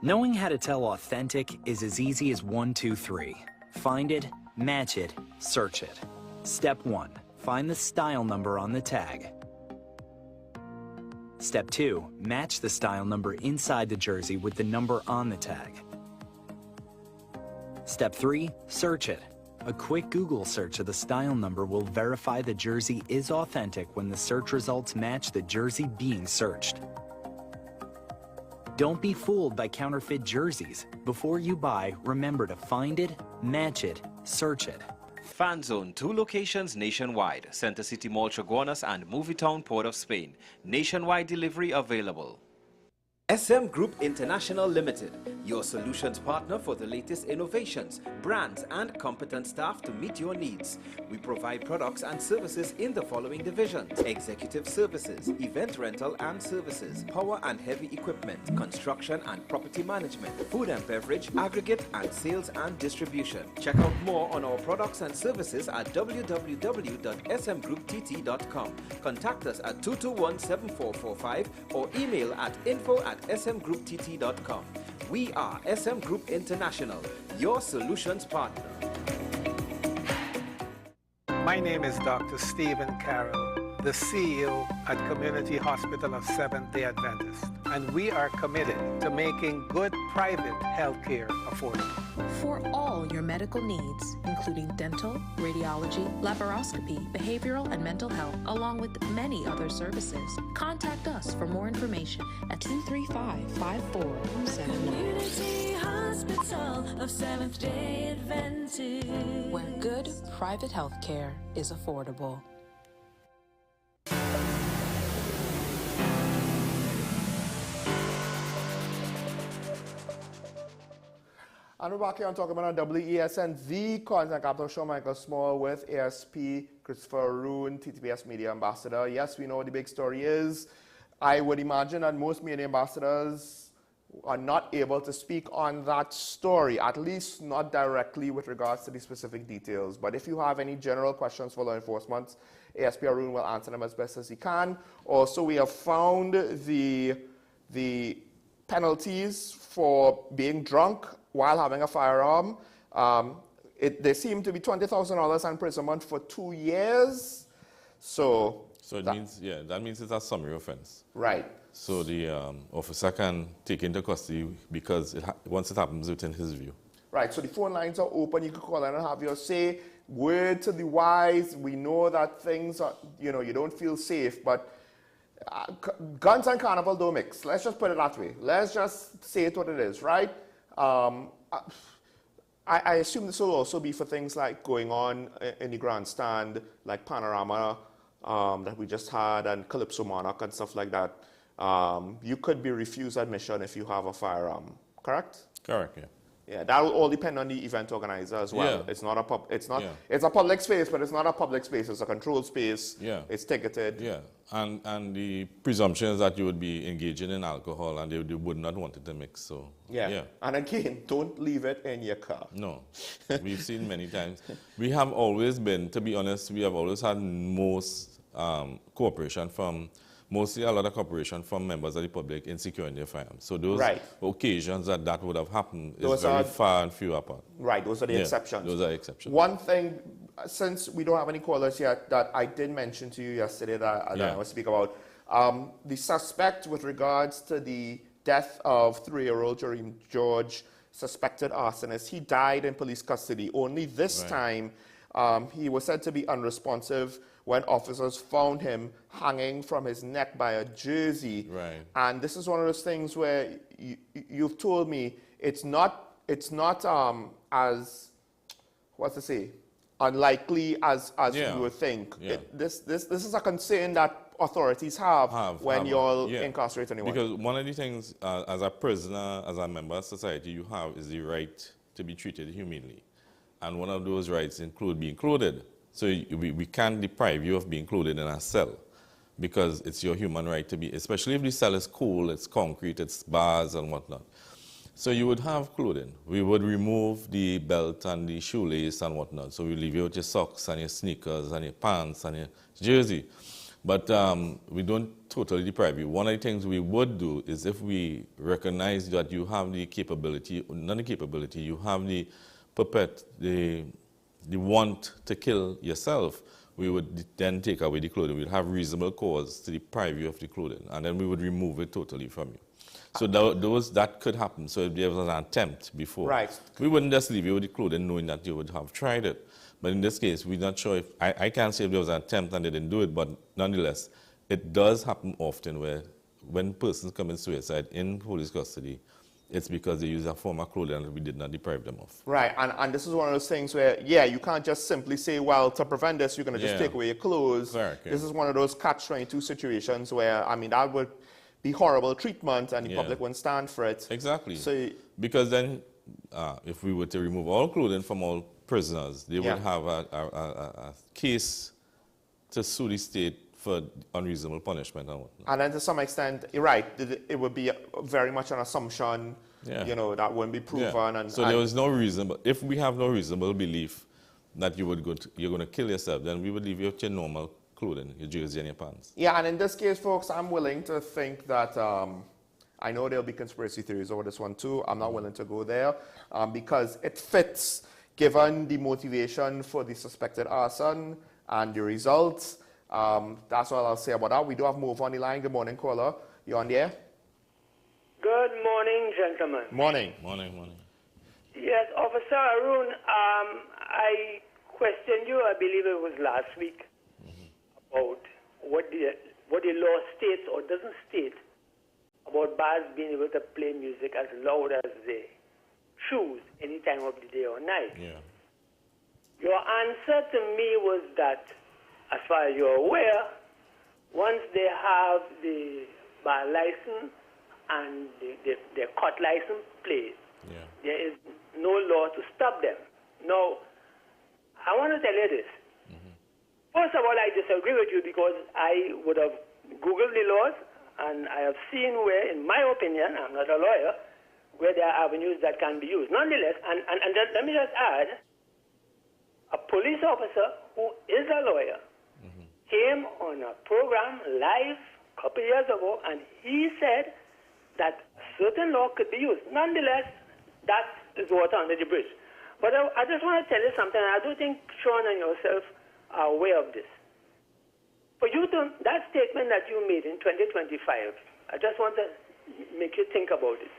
Knowing how to tell authentic is as easy as 1, 2, 3. Find it, match it, search it. Step 1, find the style number on the tag. Step 2, match the style number inside the jersey with the number on the tag. Step 3, search it. A quick Google search of the style number will verify the jersey is authentic when the search results match the jersey being searched. Don't be fooled by counterfeit jerseys. Before you buy, remember to find it, match it, search it. Fan Zone, 2 locations nationwide. Center City Mall, Chaguanas and Movietown, Port of Spain. Nationwide delivery available. SM Group International Limited, your solutions partner for the latest innovations, brands and competent staff to meet your needs. We provide products and services in the following divisions: executive services, event rental and services, power and heavy equipment, construction and property management, food and beverage, aggregate and sales and distribution. Check out more on our products and services at www.smgrouptt.com. Contact us at 221-7445 or email at info@smgrouptt.com. We are SM Group International, your solutions partner. My name is Dr. Stephen Carroll, the CEO at Community Hospital of Seventh-day Adventist, and we are committed to making good private health care affordable. For all your medical needs, including dental, radiology, laparoscopy, behavioral and mental health, along with many other services, contact us for more information at 235-5479. Community Hospital of Seventh-day Adventist, where good private health care is affordable. And we're back here on Talking About WESN, the Content Capital Show. Michael Small with ASP, Christopher Roon, TTPS Media Ambassador. Yes, we know what the big story is. I would imagine that most media ambassadors are not able to speak on that story, at least not directly with regards to the specific details. But if you have any general questions for law enforcement, ASP Arun will answer them as best as he can. Also, we have found the penalties for being drunk while having a firearm. They seem to be $20,000 imprisonment for 2 years. So it means, yeah, that means it's a summary offense. Right. So the officer can take into custody because once it happens within his view. Right, so the phone lines are open. You can call in and have your say. Word to the wise. We know that things are, you don't feel safe, but guns and carnival don't mix. Let's just put it that way. Let's just say it what it is, right? I assume this will also be for things like going on in the grandstand, like Panorama that we just had, and Calypso Monarch and stuff like that. You could be refused admission if you have a firearm, correct? Correct, yeah. Yeah, that will all depend on the event organizer as well. Yeah. It's not a it's a public space, but it's not a public space. It's a controlled space. Yeah. It's ticketed. Yeah, and the presumption is that you would be engaging in alcohol, and they would not want it to mix. So yeah. And again, don't leave it in your car. No, we've seen many times. We have always been, to be honest, we have always had most cooperation from. Mostly a lot of cooperation from members of the public in securing their firearms. So those occasions that would have happened is very far and few apart. Right, those are the exceptions. Those are exceptions. One thing, since we don't have any callers yet, that I did mention to you yesterday that I want to speak about, the suspect with regards to the death of 3-year-old Jeremy George, suspected arsonist, he died in police custody. Only this time, he was said to be unresponsive when officers found him hanging from his neck by a jersey. Right. And this is one of those things where you've told me it's not as, what's to say, unlikely as you would think. Yeah. This is a concern that authorities have when you're incarcerating anyone. Because one of the things, as a prisoner, as a member of society, you have is the right to be treated humanely. And one of those rights include being clothed. So we can't deprive you of being clothed in a cell because it's your human right to be, especially if the cell is cool, it's concrete, it's bars and whatnot. So you would have clothing. We would remove the belt and the shoelace and whatnot. So we leave you with your socks and your sneakers and your pants and your jersey. But we don't totally deprive you. One of the things we would do is if we recognize that you have the capability, not the capability, you have the the want to kill yourself, we would then take away the clothing. We'd have reasonable cause to deprive you of the clothing, and then we would remove it totally from you. So that could happen. So if there was an attempt before, we wouldn't just leave you with the clothing knowing that you would have tried it. But in this case, we're not sure if, I can't say if there was an attempt and they didn't do it, but nonetheless, it does happen often where when persons commit suicide in police custody, it's because they use a form of clothing that we did not deprive them of. Right, and this is one of those things where, you can't just simply say, well, to prevent this, you're going to just take away your clothes. This is one of those catch-22 situations where, I mean, that would be horrible treatment and the public wouldn't stand for it. Exactly. So, because then, if we were to remove all clothing from all prisoners, they would have a case to sue the state for unreasonable punishment and whatnot. And then to some extent, you're right, it would be very much an assumption, that wouldn't be proven. And, so there was no reason, but if we have no reasonable belief that you're going to kill yourself, then we would leave you with your normal clothing, your jersey and your pants. Yeah, and in this case, folks, I'm willing to think that, I know there'll be conspiracy theories over this one too. I'm not willing to go there because it fits, given the motivation for the suspected arson and the results. That's all I'll say about that. We do have Move on the line. Good morning, caller. You on the air? Good morning, gentlemen. Morning. Morning. Yes, Officer Arun, I questioned you, I believe it was last week, about what the law states or doesn't state about bars being able to play music as loud as they choose any time of the day or night. Yeah. Your answer to me was that, as far as you're aware, once they have the bar license and the cut license plate, there is no law to stop them. Now, I want to tell you this. First of all, I disagree with you because I would have Googled the laws and I have seen where, in my opinion, I'm not a lawyer, where there are avenues that can be used. Nonetheless, and let me just add, a police officer who is a lawyer came on a program live a couple years ago, and he said that certain law could be used. Nonetheless, that is water under the bridge. But I just want to tell you something, and I do think Sean and yourself are aware of this. For you to, that statement that you made in 2025, I just want to make you think about it.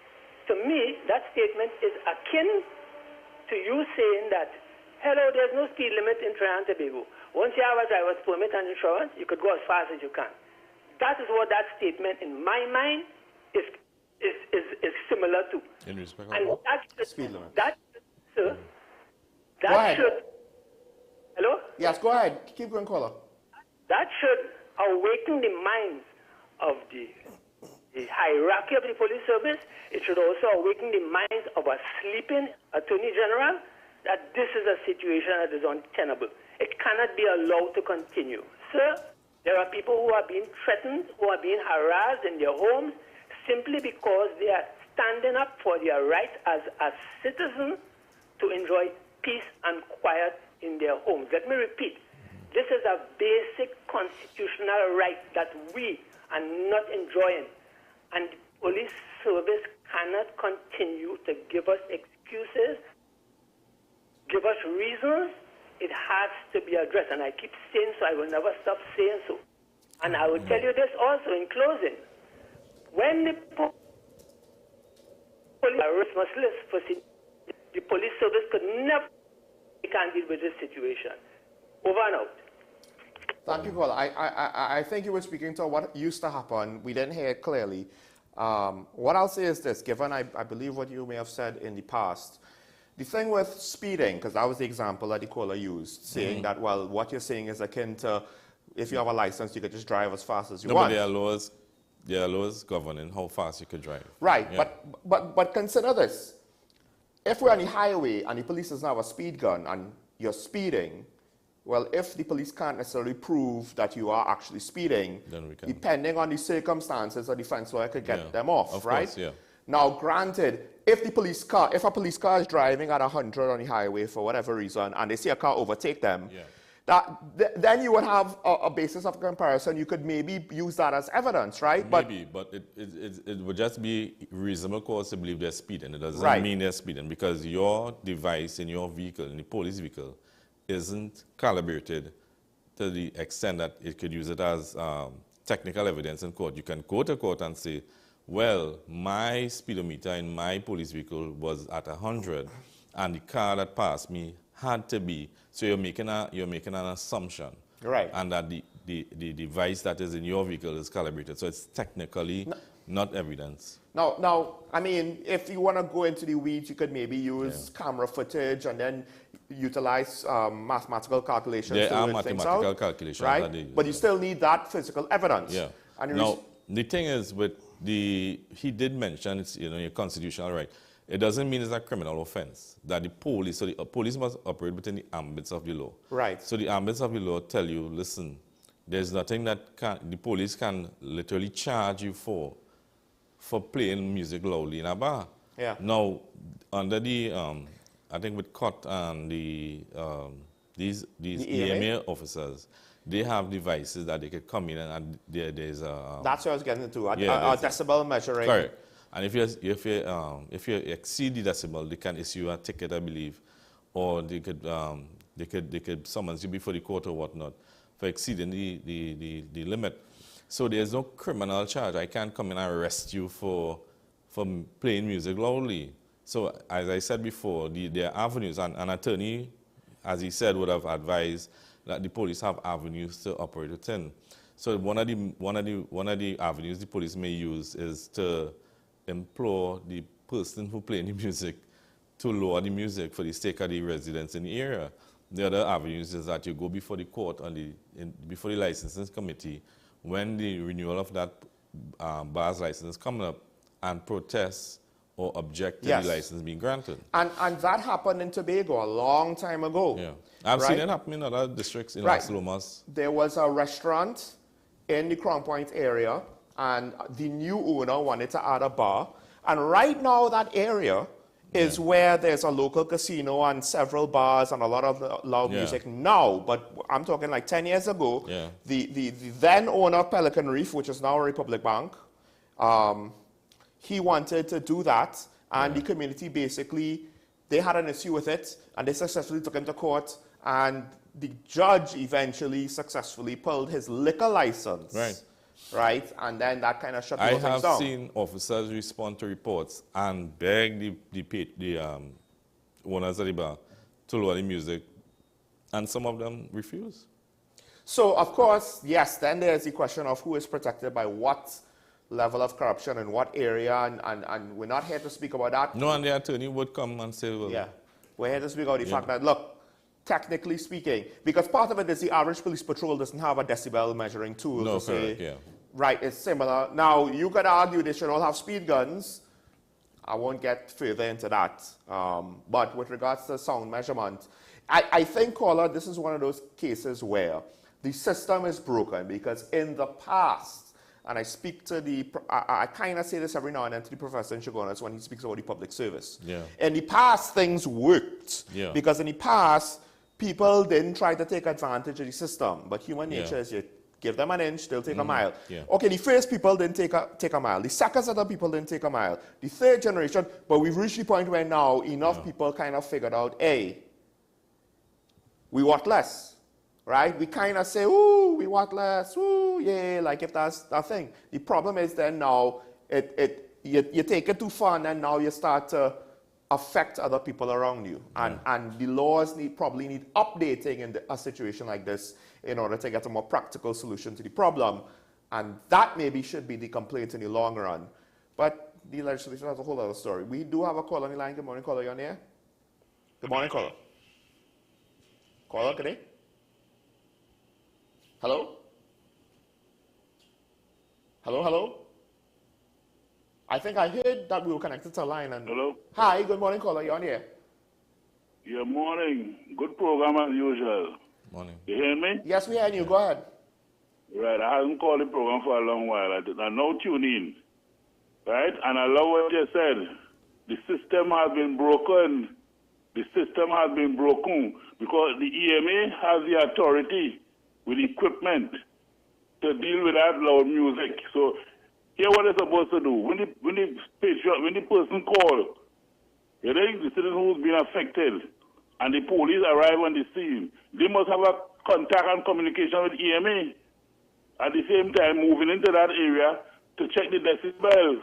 To me, that statement is akin to you saying that, hello, there's no speed limit in Trinidad and Tobago. Once you have a driver's permit and insurance, you could go as fast as you can. That is what that statement, in my mind, is similar to. In respect and of that speed limit. That, sir, Go ahead. should. Hello? Yes, go ahead. Keep going, caller. That should awaken the minds of the hierarchy of the police service. It should also awaken the minds of a sleeping Attorney General that this is a situation that is untenable. It cannot be allowed to continue. Sir, there are people who are being threatened, who are being harassed in their homes simply because they are standing up for their rights as citizens to enjoy peace and quiet in their homes. Let me repeat, this is a basic constitutional right that we are not enjoying. And the police service cannot continue to give us excuses, give us reasons. It has to be addressed. And I keep saying so, I will never stop saying so. And I will tell you this also in closing. When the police are responsible for the police service could never deal with this situation. Over and out. Thank you, Paul. I think you were speaking to what used to happen. We didn't hear it clearly. What I'll say is this, given I believe what you may have said in the past, the thing with speeding, because that was the example that the caller used, saying that, well, what you're saying is akin to if you have a license, you could just drive as fast as you want. But there are laws governing how fast you could drive. Right, yeah. but consider this. If we're on the highway and the police doesn't have a speed gun and you're speeding, well, if the police can't necessarily prove that you are actually speeding, then we can. Depending on the circumstances, a defense lawyer could get them off, of right? Course, yeah. Now, granted, if a police car is driving at 100 on the highway for whatever reason, and they see a car overtake them, then you would have a basis of comparison. You could maybe use that as evidence, right? Maybe, but it would just be reasonable cause to believe they're speeding. It doesn't mean they're speeding, because your device in your vehicle, in the police vehicle, isn't calibrated to the extent that it could use it as technical evidence in court. You can go to court and say, well, my speedometer in my police vehicle was at 100, and the car that passed me had to be. So you're making an assumption, right? And that the device that is in your vehicle is calibrated. So it's technically not evidence. Now, I mean, if you want to go into the weeds, you could maybe use camera footage and then utilize mathematical calculations. There to are work things mathematical out, calculations right? that they use. But you still need that physical evidence. Yeah. And now, the thing is, he did mention it's your constitutional right. It doesn't mean it's a criminal offense that the police must operate within the ambits of the law. Right. So the ambits of the law tell you, listen, there's nothing that the police can literally charge you for playing music loudly in a bar. Yeah. Now, under the, I think with COT and these EMA officers, they have devices that they could come in and there's a... That's what I was getting into, a decibel measuring. Correct. And if you exceed the decibel, they can issue a ticket, I believe, or they could summons you before the court or whatnot for exceeding the limit. So there's no criminal charge. I can't come in and arrest you for playing music loudly. So as I said before, there are avenues, and an attorney, as he said, would have advised that the police have avenues to operate within. So one of the avenues the police may use is to implore the person who playing the music to lower the music for the sake of the residents in the area. The other avenues is that you go before the court before the licensing committee when the renewal of that bar's license coming up and protest or object to the license being granted. And that happened in Tobago a long time ago. Yeah, I've seen it happen in other districts in Las Lomas. There was a restaurant in the Crown Point area, and the new owner wanted to add a bar. And right now, that area is where there's a local casino and several bars and a lot of loud music now. But I'm talking like 10 years ago, the then owner of Pelican Reef, which is now a Republic Bank, he wanted to do that. And the community basically, they had an issue with it, and they successfully took him to court. And the judge eventually successfully pulled his liquor license. Right, and then that kind of shut the whole thing down. I have seen officers respond to reports and beg the owners of the bar to lower the music, and some of them refuse. So, of course, yes, then there's the question of who is protected by what level of corruption in what area, and we're not here to speak about that. No, and the attorney would come and say, well... Yeah, we're here to speak about the fact that, look, technically speaking, because part of it is the average police patrol doesn't have a decibel measuring tool to say, right, it's similar. Now, you could argue they should all have speed guns. I won't get further into that. But with regards to sound measurement, I think, caller, this is one of those cases where the system is broken because in the past, and I speak to I kind of say this every now and then to the professor in Chaguanas when he speaks about the public service. In the past, things worked. Because in the past, people didn't try to take advantage of the system. But human nature is you give them an inch, they'll take a mile. Okay, the first people didn't take a mile. The second set of people didn't take a mile. The third generation, but we've reached the point where now enough people kind of figured out, hey, we want less. Right? We kind of say, ooh, we want less, ooh, yeah, like if that's that thing. The problem is then now you take it too far and then now you start to affect other people around you. And the laws probably need updating in a situation like this in order to get a more practical solution to the problem. And that maybe should be the complaint in the long run. But the legislation has a whole other story. We do have a caller on the line. Good morning, caller. You on there? Good morning, caller. Caller, good day. Hello? Hello, hello? I think I heard that we were connected to a line. And hello? Hi, good morning, caller. You on here? Yeah, morning. Good program as usual. Morning. You hear me? Yes, we hear you. Go ahead. Right. I haven't called the program for a long while. I now tune in. Right? And I love what you said. The system has been broken. The system has been broken because the EMA has the authority with equipment to deal with that loud music. So here what they're supposed to do. When the person calls, you think the citizen who's been affected and the police arrive on the scene, they must have a contact and communication with EMA. At the same time, moving into that area to check the decibel.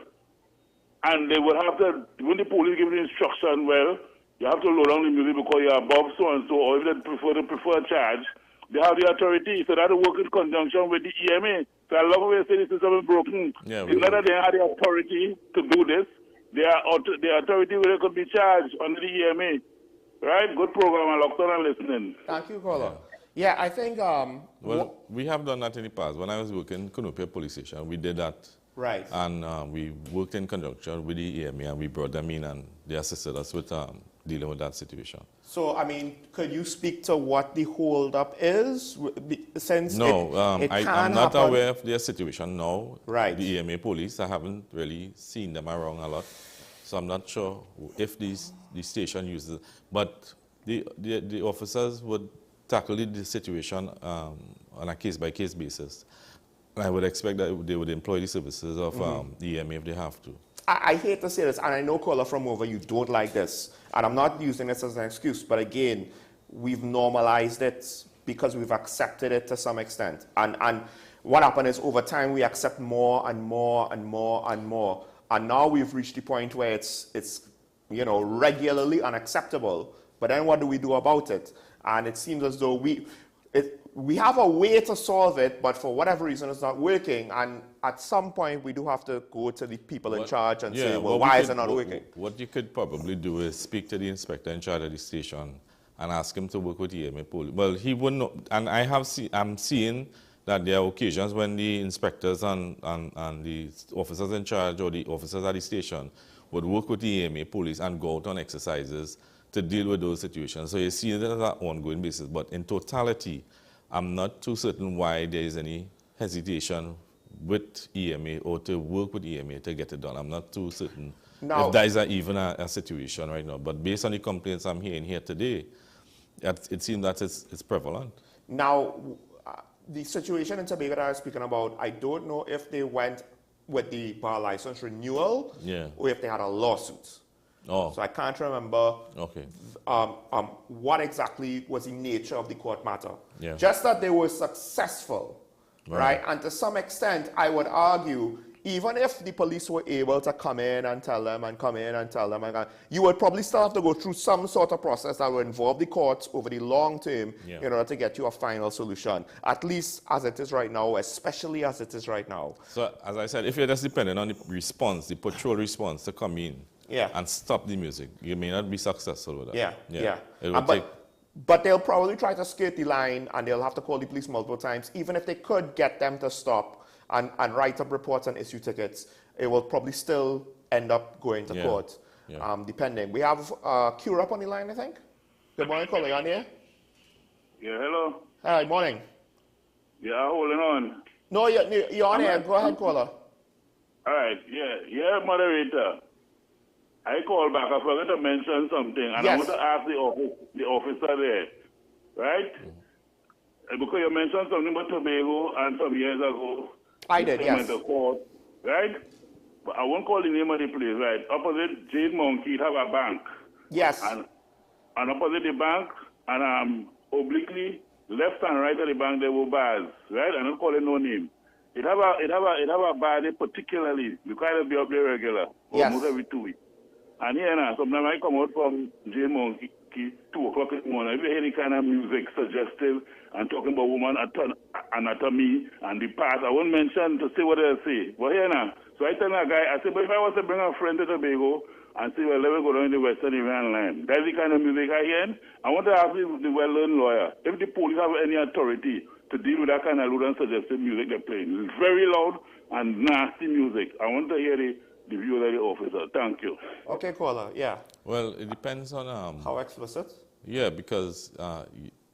And they would have to, when the police give the instruction, well, you have to lower down the music because you're above so-and-so, or if they prefer charge, they have the authority, so that will work in conjunction with the EMA. So I love how you say the system is broken. It's not that they have the authority to do this. The authority where they could be charged under the EMA. Right? Good program. I locked on and listening. Thank you, caller. Yeah, I think... well, we have done that in the past. When I was working in Cunupia Police Station, we did that. Right. And we worked in conjunction with the EMA, and we brought them in, and they assisted us with dealing with that situation. So, I mean, could you speak to what the hold-up is? Since no, I'm not happen. aware of their situation now. Right. The EMA police, I haven't really seen them around a lot. So I'm not sure if the station uses it. But the officers would tackle the situation on a case-by-case basis. And I would expect that they would employ the services of the EMA if they have to. I hate to say this, and I know, caller from over, you don't like this. And I'm not using this as an excuse, but again, we've normalized it because we've accepted it to some extent. And what happened is over time we accept more and more and more and more. And now we've reached the point where it's regularly unacceptable. But then what do we do about it? And it seems as though we have a way to solve it, but for whatever reason it's not working. And at some point we do have to go to the people in charge and say, well, why is it not working? What you could probably do is speak to the inspector in charge of the station and ask him to work with the EMA police. Well, he wouldn't know, and I'm seeing that there are occasions when the inspectors and the officers in charge or the officers at the station would work with the EMA police and go out on exercises to deal with those situations. So you see that on an ongoing basis. But in totality, I'm not too certain why there is any hesitation with EMA or to work with EMA to get it done. I'm not too certain Now, if that is even a situation right now. But based on the complaints I'm hearing here today, it seems that it's prevalent. Now, the situation in Tobago that I was speaking about, I don't know if they went with the bar license renewal or if they had a lawsuit. Oh. So I can't remember okay. What exactly was the nature of the court matter. Yeah. Just that they were successful, right? And to some extent, I would argue, even if the police were able to come in and tell them, you would probably still have to go through some sort of process that would involve the courts over the long term in order to get you a final solution, at least as it is right now, especially as it is right now. So, as I said, if you're just dependent on the response, the patrol response to come in and stop the music, you may not be successful with that. It will take... But they'll probably try to skirt the line, and they'll have to call the police multiple times. Even if they could get them to stop and write up reports and issue tickets, it will probably still end up going to court, depending. We have Cure up on the line, I think. Good morning, caller. You on here? Yeah, hello. Hi, morning. Yeah, holding on. No, you're on here. Go ahead, caller. All right, yeah, moderator. I called back. I forgot to mention something, and I want to ask the officer there, right? Because you mentioned something about Tobago and some years ago. I did, yes. Court, right? But I won't call the name of the place, right? Opposite Jade Monkey, it have a bank. Yes. And opposite the bank, and obliquely, left and right of the bank, there were bars, right? I'm not calling no name. It have a bar there particularly, because it'll be up there regular, almost every 2 weeks. And here now, sometimes I come out from Jade Monkey 2 o'clock in the morning. If you hear any kind of music suggestive and talking about woman anatomy and the past, I won't mention to say what they'll say. But here now, so I tell that guy, I said, but if I was to bring a friend to Tobago and say, well, let me go down the Western Iran line, that's the kind of music I hear. I want to ask the well-learned lawyer, if the police have any authority to deal with that kind of loud and suggestive music they're playing. It's very loud and nasty music. I want to hear the view of the officer. Thank you. Okay, caller. Yeah. Well, it depends on... how explicit? Yeah, because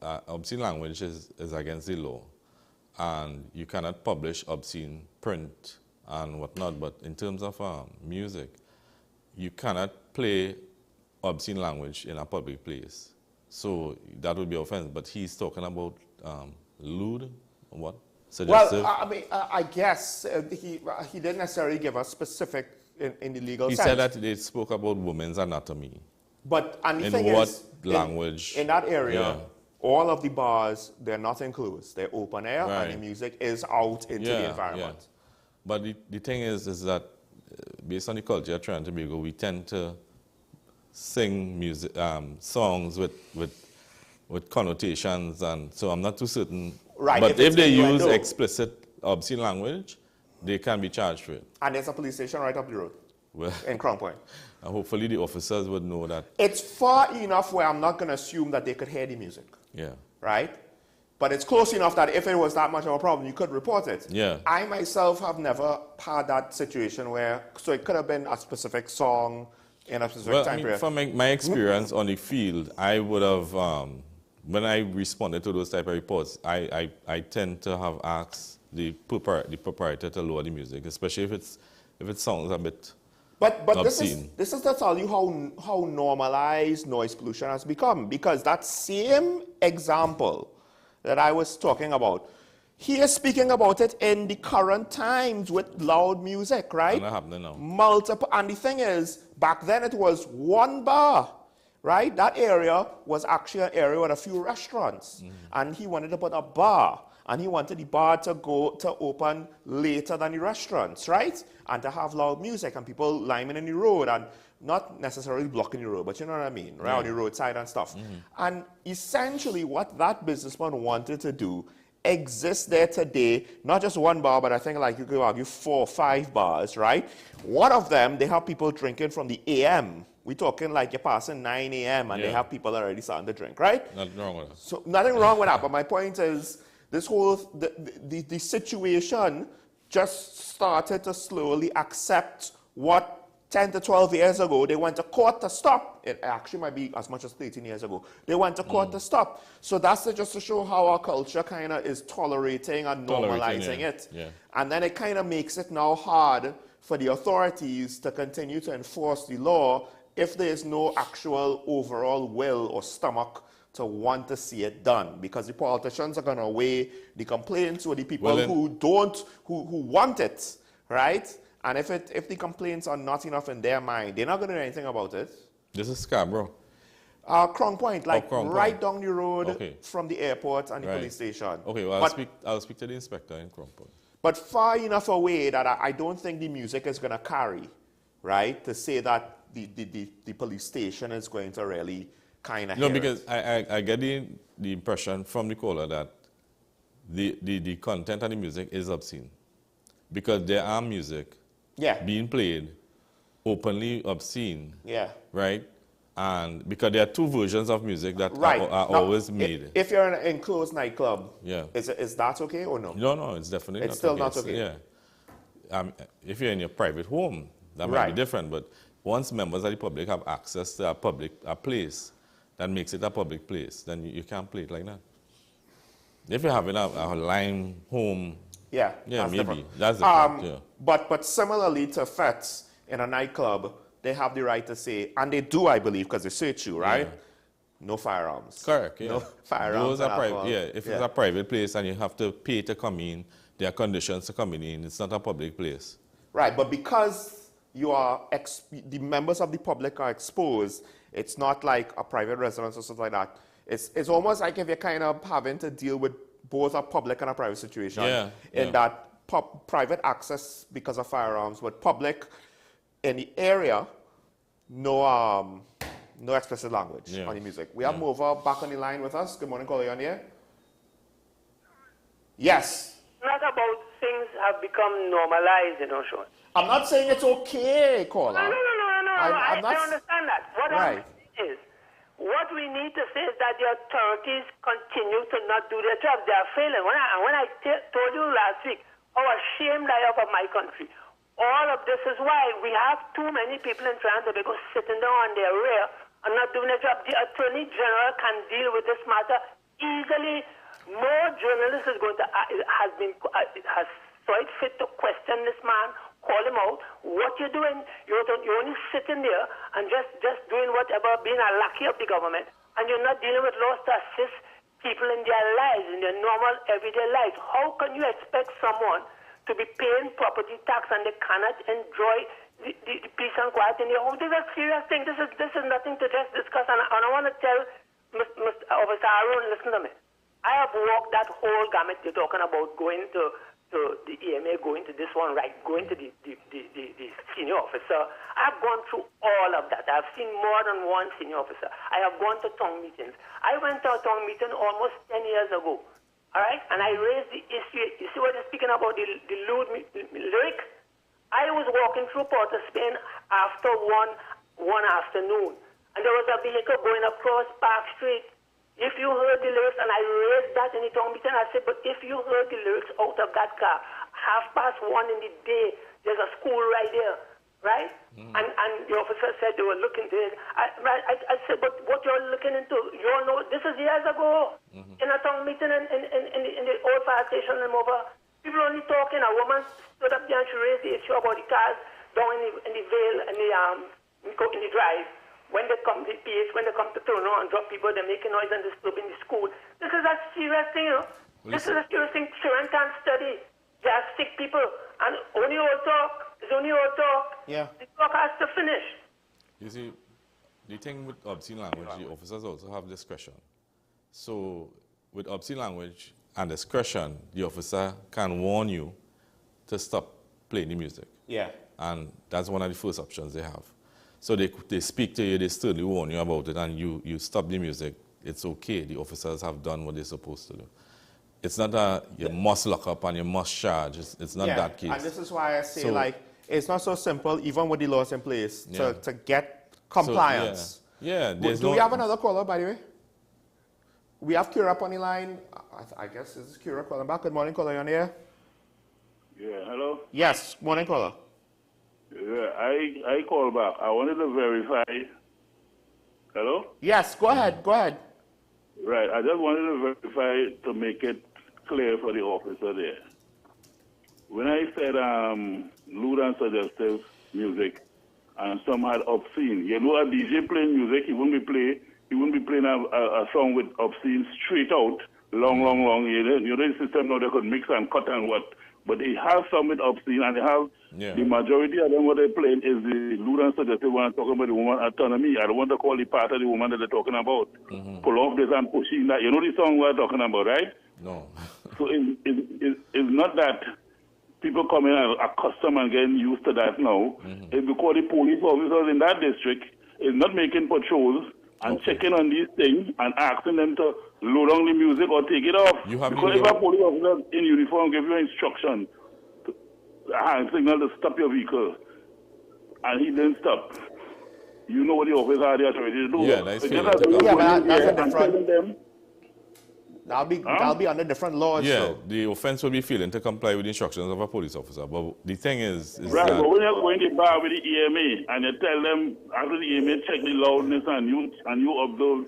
obscene language is against the law. And you cannot publish obscene print and whatnot. But in terms of music, you cannot play obscene language in a public place. So that would be offense. But he's talking about lewd, what? Suggestive? Well, I mean, I guess he didn't necessarily give us specific in the legal sense. He said that they spoke about women's anatomy. But and the in thing what is, language? In that area, all of the bars, they're not enclosed. They're open air, and the music is out into the environment. Yeah. But the thing is that based on the culture of Trinidad and Tobago, we tend to sing music, songs with connotations, and so I'm not too certain. Right. But if they use explicit obscene language, they can be charged for it. And there's a police station right up the road. Well, in Crown Point. And hopefully the officers would know that. It's far enough where I'm not going to assume that they could hear the music. Yeah. Right? But it's close enough that if it was that much of a problem, you could report it. Yeah. I myself have never had that situation where, so it could have been a specific song in a specific time period. From my experience on the field, I would have, when I responded to those type of reports, I tend to have asked the proprietor to lower the music, especially if it sounds a bit obscene. This is to tell you how normalized noise pollution has become, because that same example that I was talking about, he is speaking about it in the current times with loud music, right? And that happening now. Multiple, and the thing is, back then it was one bar, right? That area was actually an area with a few restaurants, and he wanted to put a bar. And he wanted the bar to open later than the restaurants, right? And to have loud music and people liming in the road and not necessarily blocking the road, but you know what I mean, right? On the roadside and stuff. And essentially what that businessman wanted to do exists there today, not just one bar, but I think like you could argue 4 or 5 bars, right? One of them, they have people drinking from the AM. We're talking like you're passing 9 a.m. and they have people already starting to drink, right? Nothing wrong with that. So nothing wrong with that, but my point is, this whole, the situation just started to slowly accept what 10 to 12 years ago, they went to court to stop. It actually might be as much as 13 years ago. They went to court to stop. So that's just to show how our culture kind of is tolerating and normalizing it. Yeah. And then it kind of makes it now hard for the authorities to continue to enforce the law if there is no actual overall will or stomach to want to see it done, because the politicians are going to weigh the complaints with the people who want it, right? And if the complaints are not enough in their mind, they're not going to do anything about it. This is Scarborough. Crown Point, like Crown right Point. down the road from the airport and the police station. Okay, well, I'll speak to the inspector in Crown Point. But far enough away that I don't think the music is going to carry, right, to say that the police station is going to really kind of No, because I get the impression from the caller that the content of the music is obscene. Because there are music being played openly obscene. Yeah. Right? And because there are two versions of music that are always made. If you're in an enclosed nightclub, yeah, is that okay or no? No, it's definitely it's still not okay. Yeah. If you're in your private home, that might be different. But once members of the public have access to a place that makes it a public place, then you can't play it like that. If you're having a lime home, yeah, that's maybe different. That's different. Yeah. But similarly to fets in a nightclub, they have the right to say, and they do, I believe, because they search you, right? Yeah. No firearms. Correct. Yeah. No firearms. Those are private. Yeah. If it's a private place and you have to pay to come in, there are conditions to come in. It's not a public place. Right, but because you are the members of the public are exposed, it's not like a private residence or something like that. It's almost like if you're kind of having to deal with both a public and a private situation. In that private access because of firearms, but public in the area, no explicit language on the music. We have Mova back on the line with us. Good morning, caller, you on here? Yes. Not about things have become normalized, Sean. I'm not saying it's okay, caller. No. I understand that. What I'm saying is, what we need to say is that the authorities continue to not do their job. They are failing. When I told you last week how ashamed I am of my country, all of this is why we have too many people in Trinidad and Tobago sitting down on their rear and not doing their job. The Attorney General can deal with this matter easily. No journalist is going to has saw it fit to question this man, call him out. What you're doing, you're only sitting there and just doing whatever, being a lackey of the government, and you're not dealing with laws to assist people in their lives, in their normal everyday lives. How can you expect someone to be paying property tax and they cannot enjoy the peace and quiet in their home? This is a serious thing. This is nothing to just discuss. And I want to tell Mr. Officer Aaron, listen to me. I have walked that whole gamut you're talking about, going to the EMA, going to this one, right, going to the senior officer. I've gone through all of that. I've seen more than one senior officer. I have gone to town meetings. I went to a town meeting almost 10 years ago, all right, and I raised the issue. You see what they're speaking about, the lewd lyric? I was walking through Port of Spain after one afternoon, and there was a vehicle going across Park Street. If you heard the lyrics, and I raised that in the town meeting, I said, but if you heard the lyrics out of that car, 1:30 in the day, there's a school right there, right? And the officer said they were looking to it. I said, but what you're looking into, you all know, this is years ago, in a town meeting in the old fire station and over. People only talking. A woman stood up there and she raised the issue about the cars down in the Vale and in the drive. When they come to PH, when they come to turn around and drop people, they're making noise and disturbing the school. This is a serious thing, you know. This is a serious thing. Children can't study. They are sick people. And only all talk. It's only all talk. Yeah. The talk has to finish. You see, the thing with obscene language, the officers also have discretion. So with obscene language and discretion, the officer can warn you to stop playing the music. Yeah. And that's one of the first options they have. So they speak to you, they sternly warn you about it, and you stop the music. It's okay. The officers have done what they're supposed to do. It's not that you must lock up and you must charge. It's not that case. And this is why I say, it's not so simple, even with the laws in place, to get compliance. So, yeah. Do we have another caller, by the way? We have Kira up on the line. I guess this is Kira calling back. Good morning, caller. You on the air? Yeah, hello? Yes, morning, caller. Yeah, I call back. I wanted to verify. Hello? Yes, go ahead. Go ahead. Right. I just wanted to verify to make it clear for the officer there. When I said lewd and suggestive music and some had obscene, you know, a DJ playing music, he wouldn't be playing a song with obscene straight out, long. You know the system now they could mix and cut and what. But they have some with obscene, and they have the majority of them. What they're playing is the lewd and suggestive one, talking about the woman autonomy. I don't want to call the part of the woman that they're talking about. Pull off this and pushing that. You know the song we're talking about, right? No. So it's not that people come in and accustomed and getting used to that now. It's because the police officers in that district is not making patrols and checking on these things and asking them to lower down the music or take it off. Because if a police officer in uniform give you instruction, hand signal to stop your vehicle, and he didn't stop, you know what the officer had the authority to do. Yeah, that's fair. But that's a different. That'll be under different laws. Yeah, so. the offense will be failing to comply with the instructions of a police officer. But the thing is right, that... but when you're going to the bar with the EMA and you tell them, after the EMA check the loudness and you observe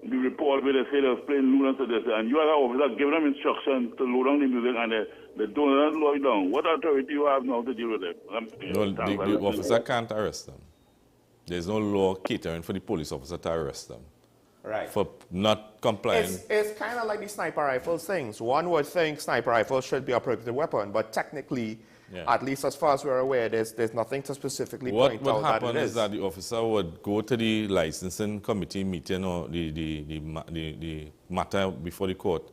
the report where they say they're playing lewd and suggestive, and you as an officer give them instructions to lower down the music and they don't lower it down. What authority you have now to deal with them? No, the officer can't arrest them. There's no law catering for the police officer to arrest them. Right. For not complying. It's kind of like the sniper rifles things. One would think sniper rifles should be a prohibited weapon, but technically, at least as far as we're aware, there's nothing to specifically point out that it is. What happened is that the officer would go to the licensing committee meeting or the matter before the court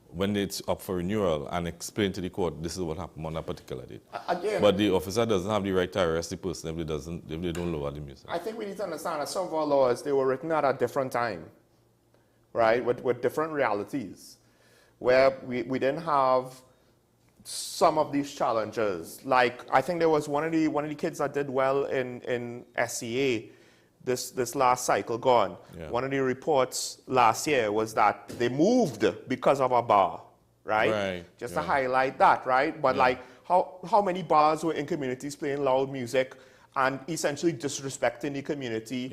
when it's up for renewal and explain to the court this is what happened on a particular date. Again, but the officer doesn't have the right to arrest the person if they don't lower the music. I think we need to understand that some of our laws, they were written at a different time, right, with different realities, where we didn't have some of these challenges. Like, I think there was one of the kids that did well in SCA this last cycle gone. One of the reports last year was that they moved because of a bar, right? Just to highlight that, right? But like, how many bars were in communities playing loud music and essentially disrespecting the community?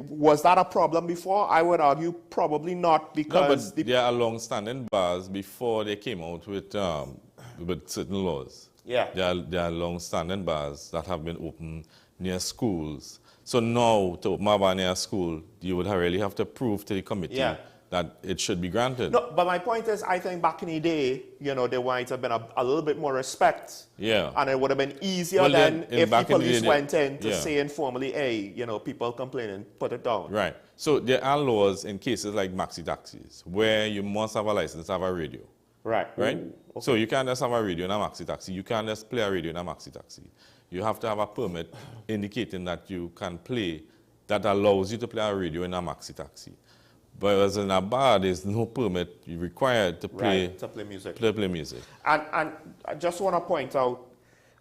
Was that a problem before? I would argue probably not, because... No, but there are long-standing bars before they came out with certain laws. There are long-standing bars that have been open near schools. So now, to open a bar near a school, you would really have to prove to the committee that it should be granted. No, but my point is, I think back in the day, you know, there might have been a little bit more respect. And it would have been easier than if the police went in to say informally, hey, you know, people complaining, put it down. Right. So there are laws in cases like maxi taxis, where you must have a license to have a radio. Right. So you can't just have a radio in a maxi taxi. You can't just play a radio in a maxi taxi. You have to have a permit indicating that you can play, that allows you to play a radio in a maxi taxi. But as in a bar, there's no permit required to play, to play music. Play music. And I just want to point out,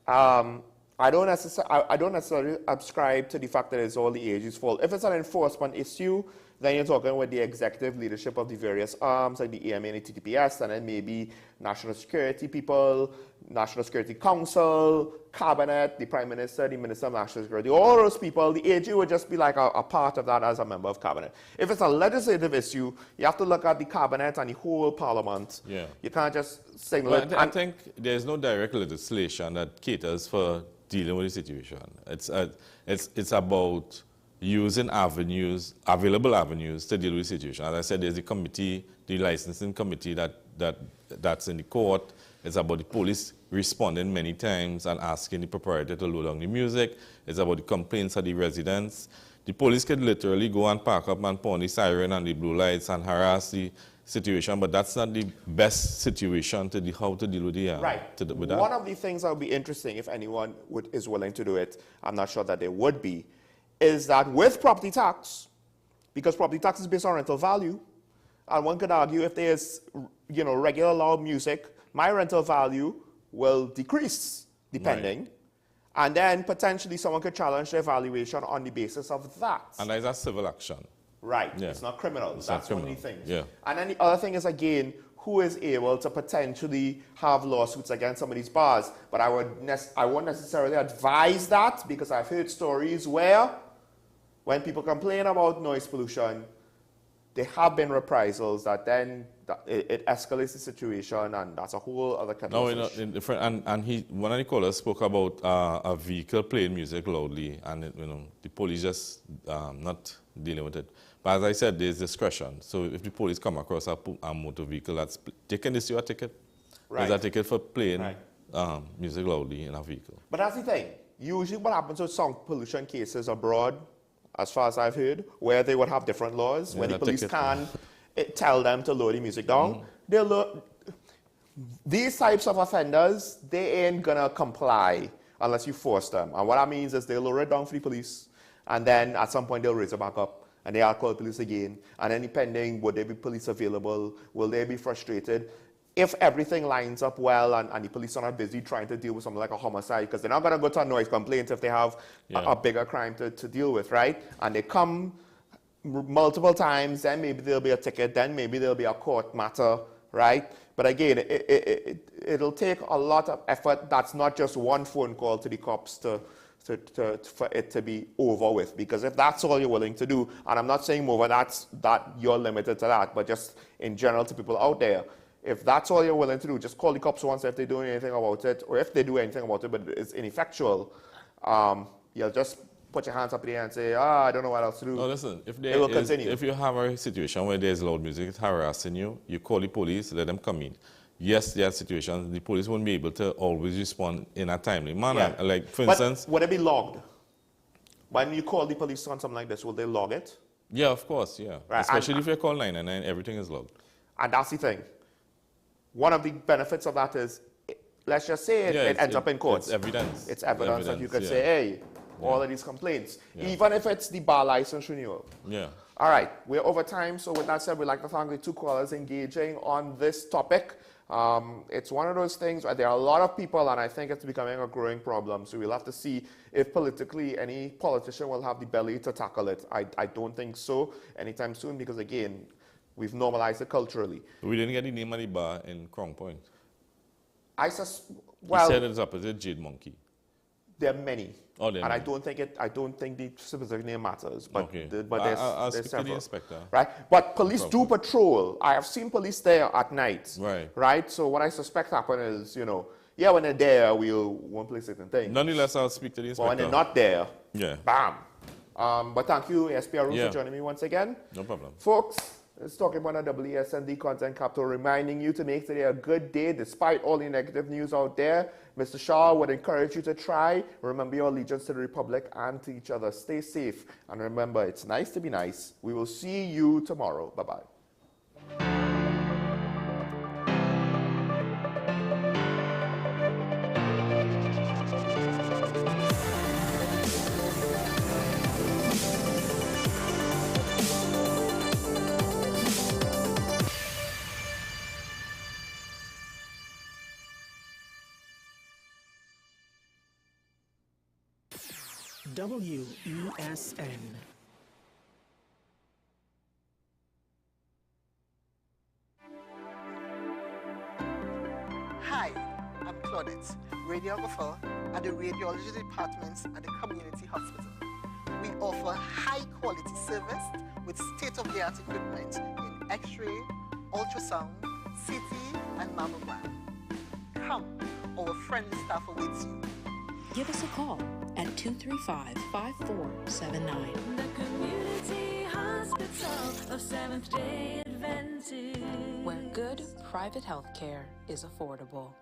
I don't necessarily subscribe to the fact that it's all the age's fault. If it's an enforcement issue, then you're talking with the executive leadership of the various arms, like the EMA and the TTPS, and then maybe national security people, National Security Council, Cabinet, the Prime Minister, the Minister of National Security, all those people. The AG would just be like a part of that as a member of Cabinet. If it's a legislative issue, you have to look at the Cabinet and the whole Parliament. You can't just signal it. I think there's no direct legislation that caters for dealing with the situation. It's about using available avenues to deal with the situation. As I said, there's a committee, the licensing committee that's in the court. It's about the police responding many times and asking the proprietor to lower down the music. It's about the complaints of the residents. The police could literally go and park up and put on the siren and the blue lights and harass the situation, but that's not the best situation to how to deal with with that. One of the things that would be interesting, if anyone is willing to do it, I'm not sure that there would be, is that with property tax, because property tax is based on rental value, and one could argue if there's, you know, regular loud music, my rental value will decrease depending, and then potentially someone could challenge the evaluation on the basis of that. And that's a civil action. It's not criminal. That's one of the things. And then the other thing is, again, who is able to potentially have lawsuits against some of these bars. But I won't necessarily advise that, because I've heard stories where when people complain about noise pollution, there have been reprisals that then it escalates the situation, and that's a whole other kind of fish. And one of the callers spoke about a vehicle playing music loudly, and the police just not dealing with it. But as I said, there's discretion. So if the police come across a motor vehicle that's taking this, you a ticket. There's a ticket for playing music loudly in a vehicle. But that's the thing. Usually what happens with sound pollution cases abroad, as far as I've heard, where they would have different laws, where the police can tell them to lower the music down. These types of offenders, they ain't gonna comply unless you force them. And what that means is they'll lower it down for the police, and then at some point they'll raise it back up, and they'll call police again. And then depending, would there be police available? Will they be frustrated? If everything lines up well and the police are not busy trying to deal with something like a homicide, because they're not going to go to a noise complaint if they have a bigger crime to deal with, right? And they come multiple times, then maybe there'll be a ticket, then maybe there'll be a court matter, right? But again, it'll take a lot of effort. That's not just one phone call to the cops for it to be over with. Because if that's all you're willing to do, and I'm not saying over that you're limited to that, but just in general to people out there, if that's all you're willing to do, just call the cops once if they do anything about it, or if they do anything about it but it's ineffectual, you'll just put your hands up in the air and say, I don't know what else to do. No, listen, if you have a situation where there's loud music, it's harassing you, you call the police, let them come in. Yes, there are situations, the police won't be able to always respond in a timely manner. Yeah. Like, for instance... would it be logged? When you call the police on something like this, will they log it? Yeah, of course, yeah. Right. Especially if you call 999, everything is logged. And that's the thing. One of the benefits of that is, let's just say it ends up in court. It's evidence. It's evidence that you could say, hey, all of these complaints, even if it's the bar license renewal. Yeah. All right, we're over time, so with that said, we'd like to thank the two callers engaging on this topic. It's one of those things where there are a lot of people, and I think it's becoming a growing problem, so we'll have to see if politically any politician will have the belly to tackle it. I don't think so anytime soon, because again, we've normalized it culturally. We didn't get the name of the bar in Crown Point. Well, you said it's opposite Jade Monkey. There are many. Oh, there are and many. I don't think the specific name matters. But, okay. I'll speak to the inspector. Right? But police do patrol. I have seen police there at night. Right. Right? So what I suspect happens is, when they're there, we'll won't play certain things. Nonetheless, I'll speak to the inspector. But when they're not there, bam. But thank you, SPRO, for joining me once again. No problem. Folks, it's Talking About WSND Content Capital, reminding you to make today a good day despite all the negative news out there. Mr. Shaw would encourage you to try. Remember your allegiance to the Republic and to each other. Stay safe. And remember, it's nice to be nice. We will see you tomorrow. Bye-bye. WESN. Hi, I'm Claudette, radiographer at the radiology departments at the community hospital. We offer high-quality service with state-of-the-art equipment in X-ray, ultrasound, CT, and mammogram. Come, our friendly staff awaits you. Give us a call at 235-5479. The Community Hospital of Seventh-day Adventist, where good private health care is affordable.